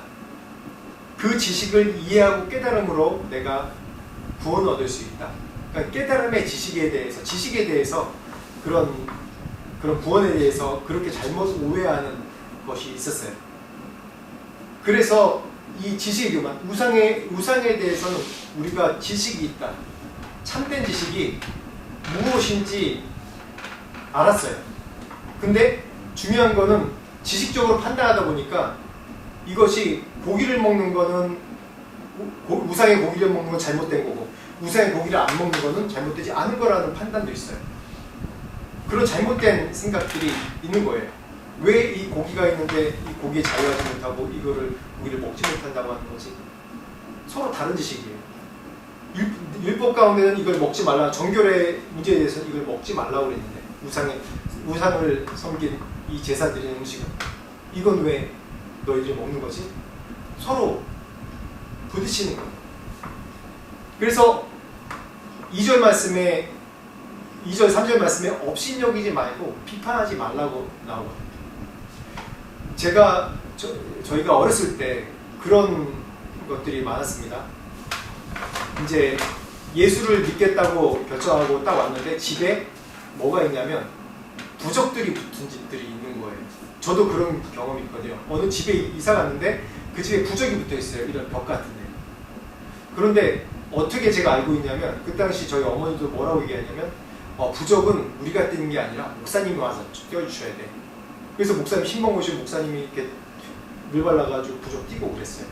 그 지식을 이해하고 깨달음으로 내가 구원을 얻을 수 있다. 그러니까 깨달음의 지식에 대해서 그런 구원에 대해서 그렇게 잘못 오해하는 것이 있었어요. 그래서 이 지식의 교만, 우상에 대해서는 우리가 지식이 있다. 참된 지식이 무엇인지 알았어요. 근데 중요한 거는 지식적으로 판단하다 보니까 이것이 고기를 먹는 거는 우상의 고기를 먹는 건 잘못된 거고 우상의 고기를 안 먹는 거는 잘못되지 않은 거라는 판단도 있어요. 그런 잘못된 생각들이 있는 거예요. 왜 이 고기가 있는데 이 고기에 자유하지 못하고 이거를 고기를 먹지 못한다고 하는 거지? 서로 다른 지식이에요. 율법 가운데는 이걸 먹지 말라, 정결의 문제에 대해서는 이걸 먹지 말라고 그랬는데 우상을 섬긴 이 제사 드리는 음식은 이건 왜 너희들이 먹는 거지? 서로 부딪히는 거예요. 그래서 2절 말씀에 2절 3절 말씀에 업신여기지 말고 비판하지 말라고 나오거든요. 저희가 어렸을 때 그런 것들이 많았습니다. 이제 예수를 믿겠다고 결정하고 딱 왔는데 집에 뭐가 있냐면 부적들이 붙은 집들이 있는 거예요. 저도 그런 경험이 있거든요. 어느 집에 이사 갔는데 그 집에 부적이 붙어 있어요. 이런 벽 같은데. 그런데 어떻게 제가 알고 있냐면 그 당시 저희 어머니도 뭐라고 얘기하냐면 부적은 우리가 띄는 게 아니라 목사님이 와서 띄워주셔야 돼. 그래서 목사님 신방 오신 목사님이 이렇게 물 발라가지고 부적 띄고 그랬어요.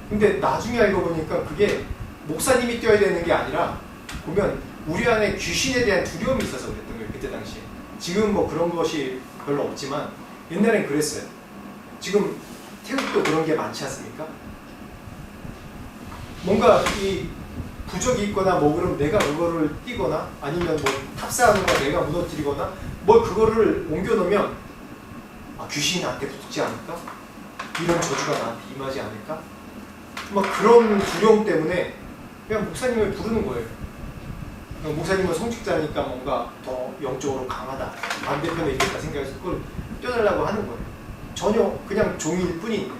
근데 나중에 알고 보니까 그게 목사님이 띄워야 되는 게 아니라 보면 우리 안에 귀신에 대한 두려움이 있어서 그랬던 거예요. 그때 당시에. 지금 뭐 그런 것이 별로 없지만 옛날엔 그랬어요. 지금 태국도 그런 게 많지 않습니까? 뭔가 이 부적이 있거나 뭐 그럼 내가 그거를 띄거나 아니면 뭐 탑사하는 거 내가 무너뜨리거나 뭘 그거를 옮겨놓으면 귀신이 나한테 붙지 않을까? 이런 저주가 나한테 임하지 않을까? 막 그런 두려움 때문에 그냥 목사님을 부르는 거예요. 목사님은 성직자니까 뭔가 더 영적으로 강하다, 반대편에 있겠다 생각해서 그걸 떼어달라고 하는 거예요. 전혀 그냥 종일 뿐인데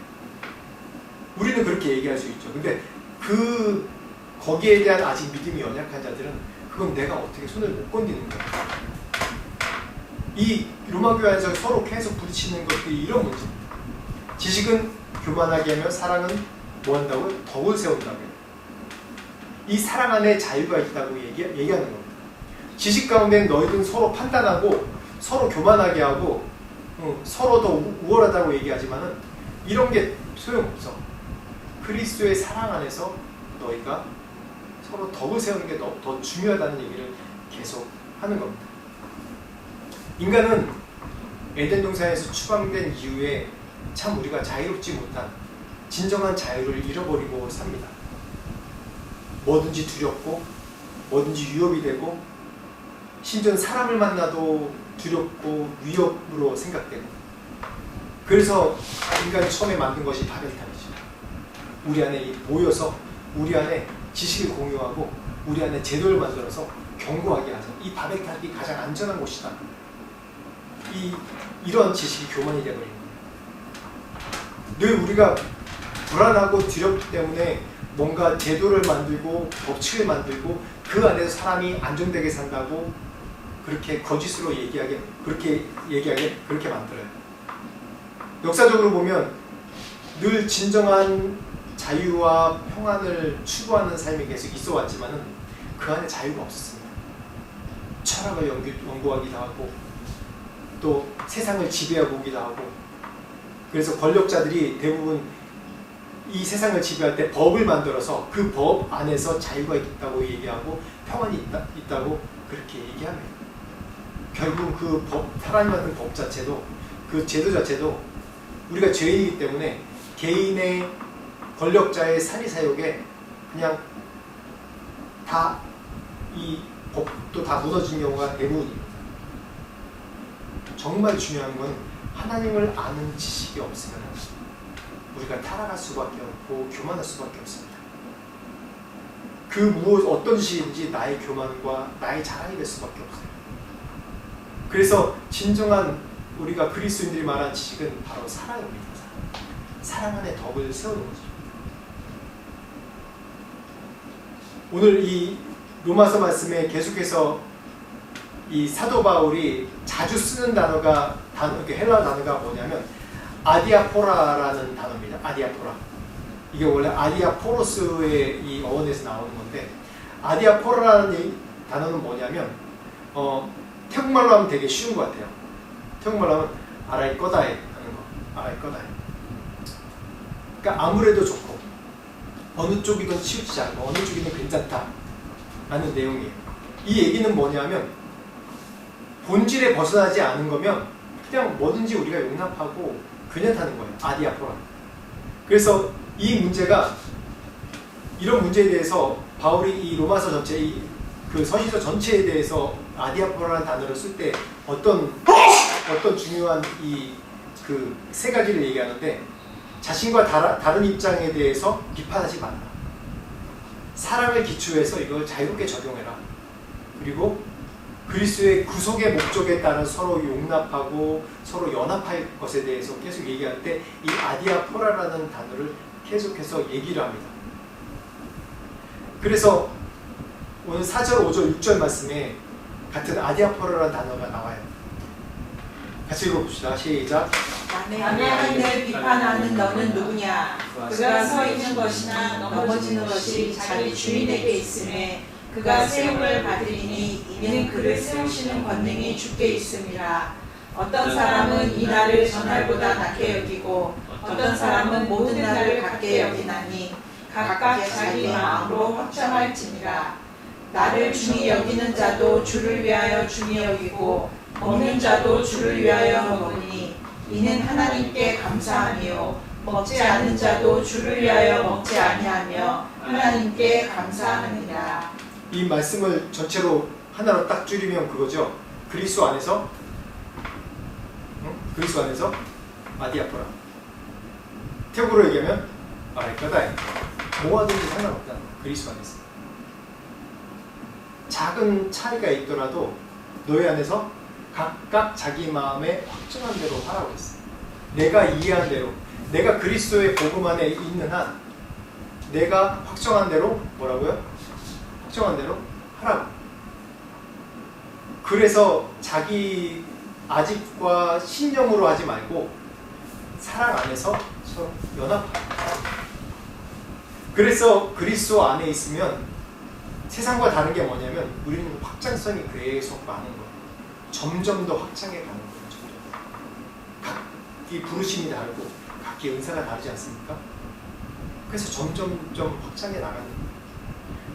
우리는 그렇게 얘기할 수 있죠. 근데 거기에 대한 아직 믿음이 연약한 자들은 그건 내가 어떻게 손을 못 건드는 거예요. 이 로마 교회 안에서 서로 계속 부딪히는 것들이 이런 문제입니다. 지식은 교만하게 하며 사랑은 뭐 한다고요? 덕을 세운다고요. 이 사랑 안에 자유가 있다고 얘기하는 겁니다. 지식 가운데는 너희들은 서로 판단하고 서로 교만하게 하고 서로 더 우월하다고 얘기하지만은 이런 게 소용없어. 그리스도의 사랑 안에서 너희가 서로 덕을 세우는 게 더 중요하다는 얘기를 계속 하는 겁니다. 인간은 에덴 동산에서 추방된 이후에 참 우리가 자유롭지 못한 진정한 자유를 잃어버리고 삽니다. 뭐든지 두렵고 뭐든지 위협이 되고 심지어 사람을 만나도 두렵고 위협으로 생각되고 그래서 인간이 처음에 만든 것이 바벨탑이죠. 우리 안에 모여서 우리 안에 지식을 공유하고 우리 안에 제도를 만들어서 견고하게 하자. 이 바벨탑이 가장 안전한 곳이다. 이런 지식이 교만이 되어버린 거예요. 늘 우리가 불안하고 두렵기 때문에 뭔가 제도를 만들고 법칙을 만들고 그 안에서 사람이 안정되게 산다고 그렇게 거짓으로 그렇게 만들어요. 역사적으로 보면 늘 진정한 자유와 평안을 추구하는 삶이 계속 있어 왔지만은 그 안에 자유가 없었습니다. 철학을 연구하기도 하고 또 세상을 지배하고 오기도 하고 그래서 권력자들이 대부분 이 세상을 지배할 때 법을 만들어서 그 법 안에서 자유가 있다고 얘기하고 평안이 있다고 그렇게 얘기합니다. 결국 그 하나님 만든 법 자체도 그 제도 자체도 우리가 죄인이기 때문에 개인의 권력자의 사리사욕에 그냥 다 이 법도 다 무너진 경우가 대부분입니다. 정말 중요한 건 하나님을 아는 지식이 없으면 우리가 타락할 수밖에 없고 교만할 수밖에 없습니다. 어떤 지식인지 나의 교만과 나의 자랑이 될 수밖에 없어요. 그래서 진정한 우리가 그리스도인들이 말한 지식은 바로 사랑입니다. 사랑 안에 덕을 세우는 거죠. 오늘 이 로마서 말씀에 계속해서 이 사도 바울이 자주 쓰는 헬라어 단어가 뭐냐면 아디아포라라는 단어입니다. 아디아포라. 이게 원래 아디아포로스의 이 어원에서 나오는 건데 아디아포라라는 단어는 뭐냐면 태국말로 하면 되게 쉬운 것 같아요. 태국말로 하면 알아이 꺼다해 하는 거. 알아이 꺼다해. 그러니까 아무래도 좋고 어느 쪽이든 치우치지 않고 어느 쪽이든 괜찮다 라는 내용이에요. 이 얘기는 뭐냐면 본질에 벗어나지 않은 거면 그냥 뭐든지 우리가 용납하고 그냥 하는 거예요. 아디아포라. 그래서 이 문제가 이런 문제에 대해서 바울이 이 로마서 전체 그 서신서 전체에 대해서 아디아포라는 단어를 쓸 때 어떤 중요한 이 그 세 가지를 얘기하는데 자신과 다른 입장에 대해서 비판하지 말라. 사랑을 기초해서 이걸 자유롭게 적용해라. 그리고 그리스도의 구속의 목적에 따라 서로 용납하고 서로 연합할 것에 대해서 계속 얘기할 때 이 아디아포라라는 단어를 계속해서 얘기를 합니다. 그래서 오늘 4절, 5절, 6절 말씀에 같은 아디아포라라는 단어가 나와요. 같이 읽어봅시다. 시작. 만약 내 비판하는 너는 누구냐? 그가 서 있는 것이나 넘어지는 것이 자기 주인에게 있음에 그가 세움을 받으리니 이는 그를 세우시는 권능이 주께 있음이라. 어떤 사람은 이 날을 전날보다 낮게 여기고 어떤 사람은 모든 날을 같게 여기나니 각각 자기 마음으로 확정할지니라. 나를 중히 여기는 자도 주를 위하여 중히 여기고 먹는 자도 주를 위하여 먹으니 이는 하나님께 감사함이요 먹지 않는 자도 주를 위하여 먹지 아니하며 하나님께 감사하느니라. 이 말씀을 전체로 하나로 딱 줄이면 그거죠. 그리스도 안에서 그리스도 안에서 아디아포라. 태국어로 얘기하면 아이까다이. 뭐하든지 상관없다. 그리스도 안에서. 작은 차이가 있더라도 너희 안에서 각각 자기 마음에 확정한 대로 하라고 했어요. 내가 이해한 대로, 내가 그리스도의 복음 안에 있는 한 내가 확정한 대로 뭐라고요? 확정한 대로 하라고. 그래서 자기 아집과 신념으로 하지 말고 사랑 안에서 서로 연합하라. 그래서 그리스도 안에 있으면 세상과 다른 게 뭐냐면 우리는 확장성이 계속 많은 거예요. 점점 더 확장해 가는 거예요. 점점. 각기 부르심이 다르고 각기 은사가 다르지 않습니까? 그래서 점점 확장해 나가는 거예요.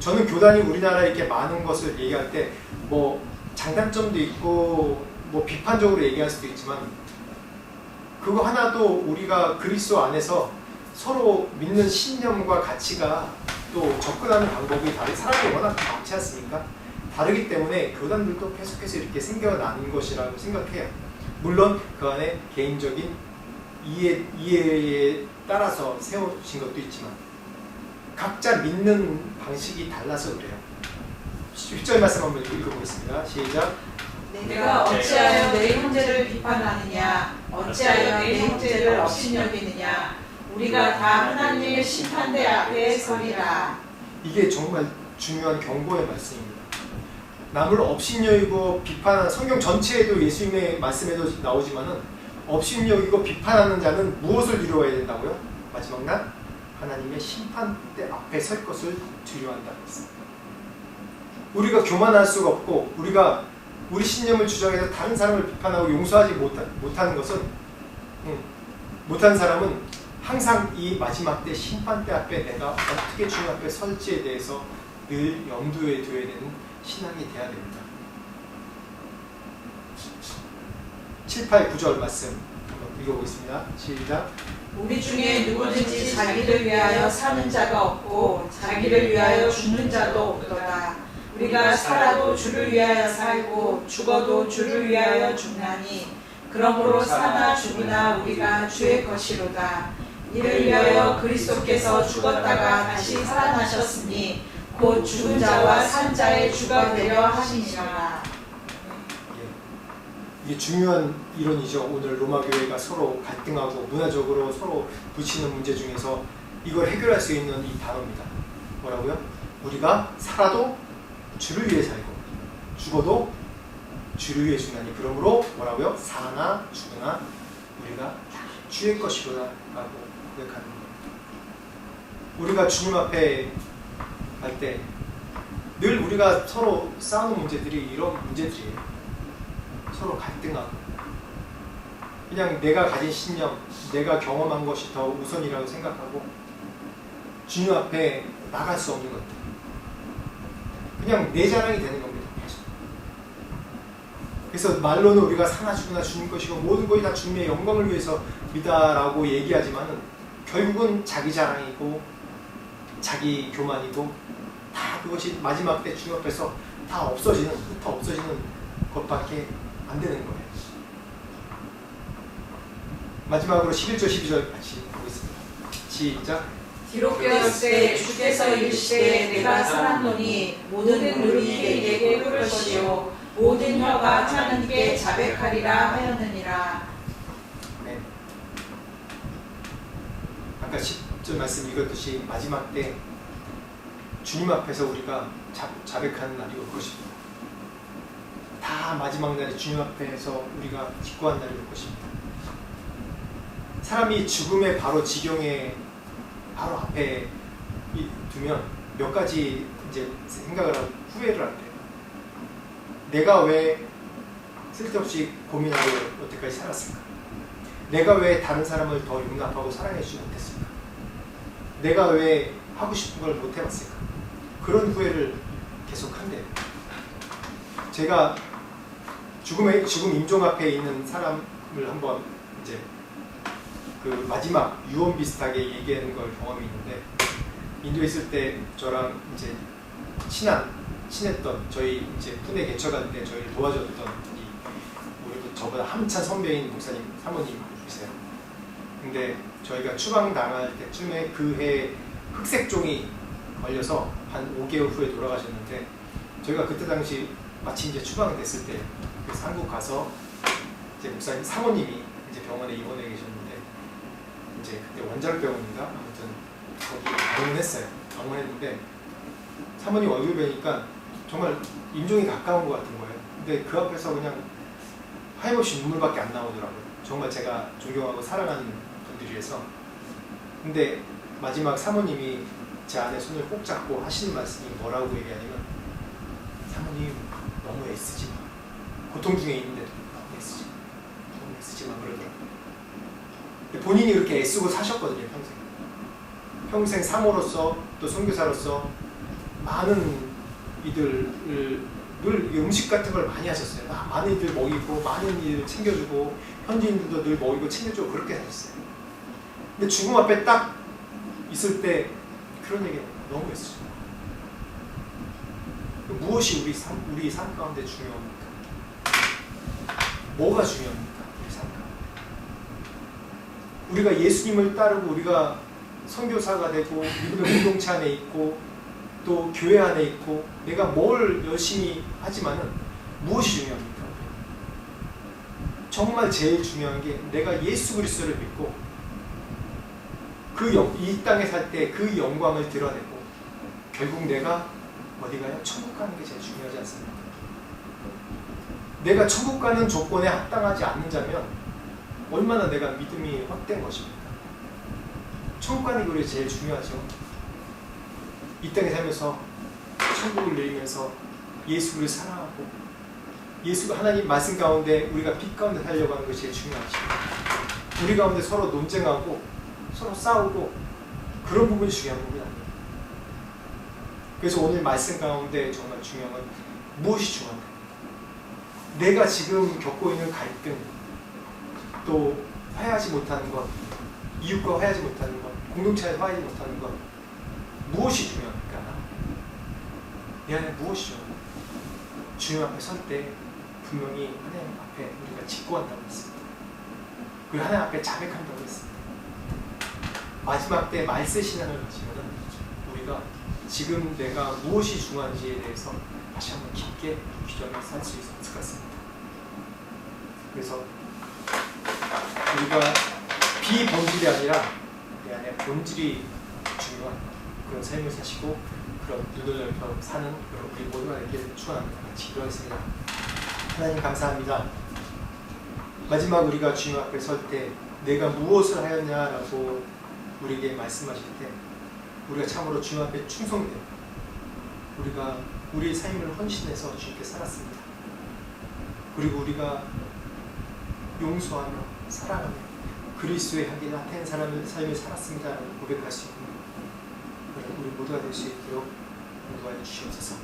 저는 교단이 우리나라에 이렇게 많은 것을 얘기할 때 뭐 장단점도 있고 뭐 비판적으로 얘기할 수도 있지만 그거 하나도 우리가 그리스도 안에서 서로 믿는 신념과 가치가 또 접근하는 방법이 다르게 사람이 워낙 많지 않습니까? 다르기 때문에 교단들도 계속해서 이렇게 생겨나는 것이라고 생각해요. 물론 그 안에 개인적인 이해에 따라서 세워진 것도 있지만 각자 믿는 방식이 달라서 그래요. 1절 말씀 한번 읽어보겠습니다. 시작. 내가 어찌하여 내 형제를 비판하느냐? 어찌하여 내 형제를 업신여기느냐? 우리가 다 하나님의 심판대 앞에 서리라. 이게 정말 중요한 경고의 말씀입니다. 남을 업신여기고 비판하는 성경 전체에도 예수님의 말씀에도 나오지만은 업신여기고 비판하는 자는 무엇을 두려워해야 된다고요? 마지막 날 하나님의 심판대 앞에 설 것을 두려워한다고 했습니다. 우리가 교만할 수가 없고 우리가 우리 신념을 주장해서 다른 사람을 비판하고 용서하지 못하는 것은 못하는 사람은 항상 이 마지막 때 심판대 앞에 내가 어떻게 주님 앞에 설지에 대해서 늘 염두에 둬야 되는 신앙이 돼야 됩니다. 7, 8, 9절 말씀 한번 읽어보겠습니다. 시작. 우리 중에 누구든지 자기를 위하여 사는 자가 없고 자기를 위하여 죽는 자도 없도다. 우리가 살아도 주를 위하여 살고 죽어도 주를 위하여 죽나니 그러므로 사나 죽으나 우리가 주의 것이로다. 이를 위하여 그리스도께서 죽었다가 다시 살아나셨으니 곧 죽은 자와 산 자의 주가 되려 하시니라. 이게 중요한 이론이죠. 오늘 로마 교회가 서로 갈등하고 문화적으로 서로 부딪히는 문제 중에서 이걸 해결할 수 있는 이 단어입니다. 뭐라고요? 우리가 살아도 주를 위해 살고 죽어도 주를 위해 죽나니 그러므로 뭐라고요? 사나 죽으나 우리가 주의 것이로다 라고 고백하는 겁니다. 우리가 주님 앞에 갈 때 늘 우리가 서로 싸우는 문제들이 이런 문제들이에요. 서로 갈등하고 그냥 내가 가진 신념, 내가 경험한 것이 더 우선이라고 생각하고 주님 앞에 나갈 수 없는 것들, 그냥 내 자랑이 되는 겁니다. 계속. 그래서 말로는 우리가 사나 죽으나 주님 것이고 모든 것이 다 주님의 영광을 위해서이다라고 얘기하지만은 결국은 자기 자랑이고 자기 교만이고 다 그것이 마지막 때 주님 앞에서 다 없어지는, 흩어 없어지는 것밖에 안 되는 거예요. 마지막으로 11절 12절 같이 보겠습니다. 시작. 기록되었을 주께서 이르시되 내가 살았노니 모든 눈이 내게 볼 것이요 모든 혀가 하나님께 자백하리라 하였느니라. 네. 아까 10절 말씀 읽었듯이 마지막 때 주님 앞에서 우리가 자백하는 날이 올 것입니다. 다 마지막 날에 주님 앞에서 우리가 직구한 날이 올 것입니다. 사람이 죽음의 바로 지경에 바로 앞에 두면 몇 가지 이제 생각을 하고 후회를 한대요. 내가 왜 쓸데없이 고민하고 여태까지 살았을까? 내가 왜 다른 사람을 더 용납하고 사랑해주지 못했을까? 내가 왜 하고 싶은 걸 못 해봤을까? 그런 후회를 계속 한대요. 제가 죽음 임종 앞에 있는 사람을 한번 이제 그 마지막 유언 비슷하게 얘기하는 걸 경험이 있는데, 인도에 있을 때 저랑 이제 친했던 저희 이제 군에 개척할 때 저희를 도와줬던 우리도 저보다 한참 선배인 목사님 사모님이세요. 근데 저희가 추방 당할 때쯤에 그해 흑색종이 걸려서 한 5개월 후에 돌아가셨는데, 저희가 그때 당시 마치 이제 추방이 됐을 때 그래서 한국 가서 이제 목사님 사모님이 이제 병원에 입원해 계셨는데, 이제 그때 원자력병원인가 아무튼 거기 방문했어요. 방문했는데 사모님 얼굴 뵈니까 정말 임종이 가까운 것 같은 거예요. 근데 그 앞에서 그냥 하염없이 눈물밖에 안 나오더라고요. 정말 제가 존경하고 사랑하는 분들이라서. 근데 마지막 사모님이 제 안에 손을 꼭 잡고 하시는 말씀이 뭐라고 얘기하냐면, 사모님 너무 애쓰지 마. 고통 중에 있는데도 너무 애쓰지 마 그러더라고요. 본인이 그렇게 애쓰고 사셨거든요. 평생 사모로서 또 선교사로서 많은 이들 늘 음식 같은 걸 많이 하셨어요. 많은 이들 먹이고 많은 일 챙겨주고 현지인들도 늘 먹이고 챙겨주고 그렇게 하셨어요. 근데 죽음 앞에 딱 있을 때 그런 얘기 너무 애쓰죠. 무엇이 우리 삶 가운데 중요합니까? 뭐가 중요합니까? 우리 삶 가운데. 우리가 예수님을 따르고 우리가 선교사가 되고 믿음의 공동체 안에 있고 또 교회 안에 있고 내가 뭘 열심히 하지만은 무엇이 중요합니까? 정말 제일 중요한 게 내가 예수 그리스도를 믿고 이 땅에 살 때 그 영광을 드러내고 결국 내가 어디 가요? 천국 가는 게 제일 중요하지 않습니까? 내가 천국 가는 조건에 합당하지 않는 자면 얼마나 내가 믿음이 헛된 것입니까? 천국 가는 게 제일 중요하죠. 이 땅에 살면서 천국을 누리면서 예수를 사랑하고 예수가 하나님 말씀 가운데 우리가 빛 가운데 살려고 하는 것이 제일 중요하죠. 우리 가운데 서로 논쟁하고 서로 싸우고 그런 부분이 중요한 부분이 아니에요. 그래서 오늘 말씀 가운데 정말 중요한 건 무엇이 중요한가? 내가 지금 겪고 있는 갈등, 또 화해하지 못하는 것, 이웃과 화해하지 못하는 것, 공동체에서 화해하지 못하는 것, 무엇이 중요합니까? 내 안에 무엇이 중요합니까? 주님 앞에 설 때 분명히 하나님 앞에 우리가 직고한다고 했습니다. 그리고 하나님 앞에 자백한다고 했습니다. 마지막 때 말세신앙을 가지면 우리가 지금 내가 무엇이 중요한지에 대해서 다시 한번 깊게 규정을 살 수 있을 것 같습니다. 그래서 우리가 비본질이 아니라 내 안에 본질이 중요한 그런 삶을 사시고 그런 눈을 넓혀 사는 그런 우리 모두가 되기를 축원합니다. 같이 기도하겠습니다. 하나님 감사합니다. 마지막 우리가 주님 앞에 설 때 내가 무엇을 하였냐라고 우리에게 말씀하실 때 우리가 참으로 주님 앞에 충성되고 우리가 우리의 삶을 헌신해서 주님께 살았습니다. 그리고 우리가 용서하며 사랑하며 그리스도의 하기 나타낸 삶을 살았습니다라고 고백할 수 있는 우리 모두가 될 수 있도록 인도하여 주시옵소서.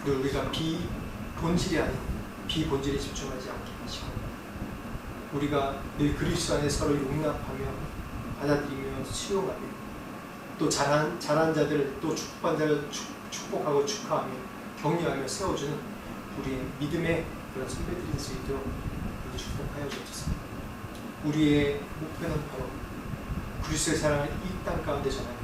늘 우리가 비본질이 아닌 비본질에 집중하지 않게 하시고 우리가 늘 그리스도 안에 서로 용납하며 받아들이며 수용하며 또 잘한 자들 또 축복한 자를 축복하고 축하하며 격려하며 세워주는 우리의 믿음의 그런 선배들이 될 수 있도록 축복하여 주옵소서. 우리의 목표는 바로 그리스도의 사랑을 이 땅 가운데 전하며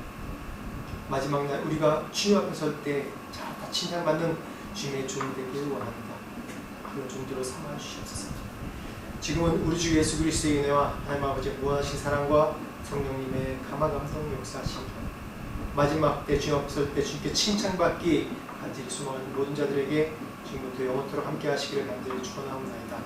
마지막 날 우리가 주님 앞에 설 때 다 칭찬받는 주님의 종 되기를 원합니다. 그런 종들로 삼아 주시옵소서. 지금은 우리 주 예수 그리스도의 은혜와 하나님 아버지의 무한하신 사랑과 성령님의 감화감동 역사하심과 마지막 때 주님 앞에 설 때 주님께 칭찬받기 간절히 소망하는 모든 자들에게 지금부터 영원토록 함께 하시기를 간절히 축원하옵나이다.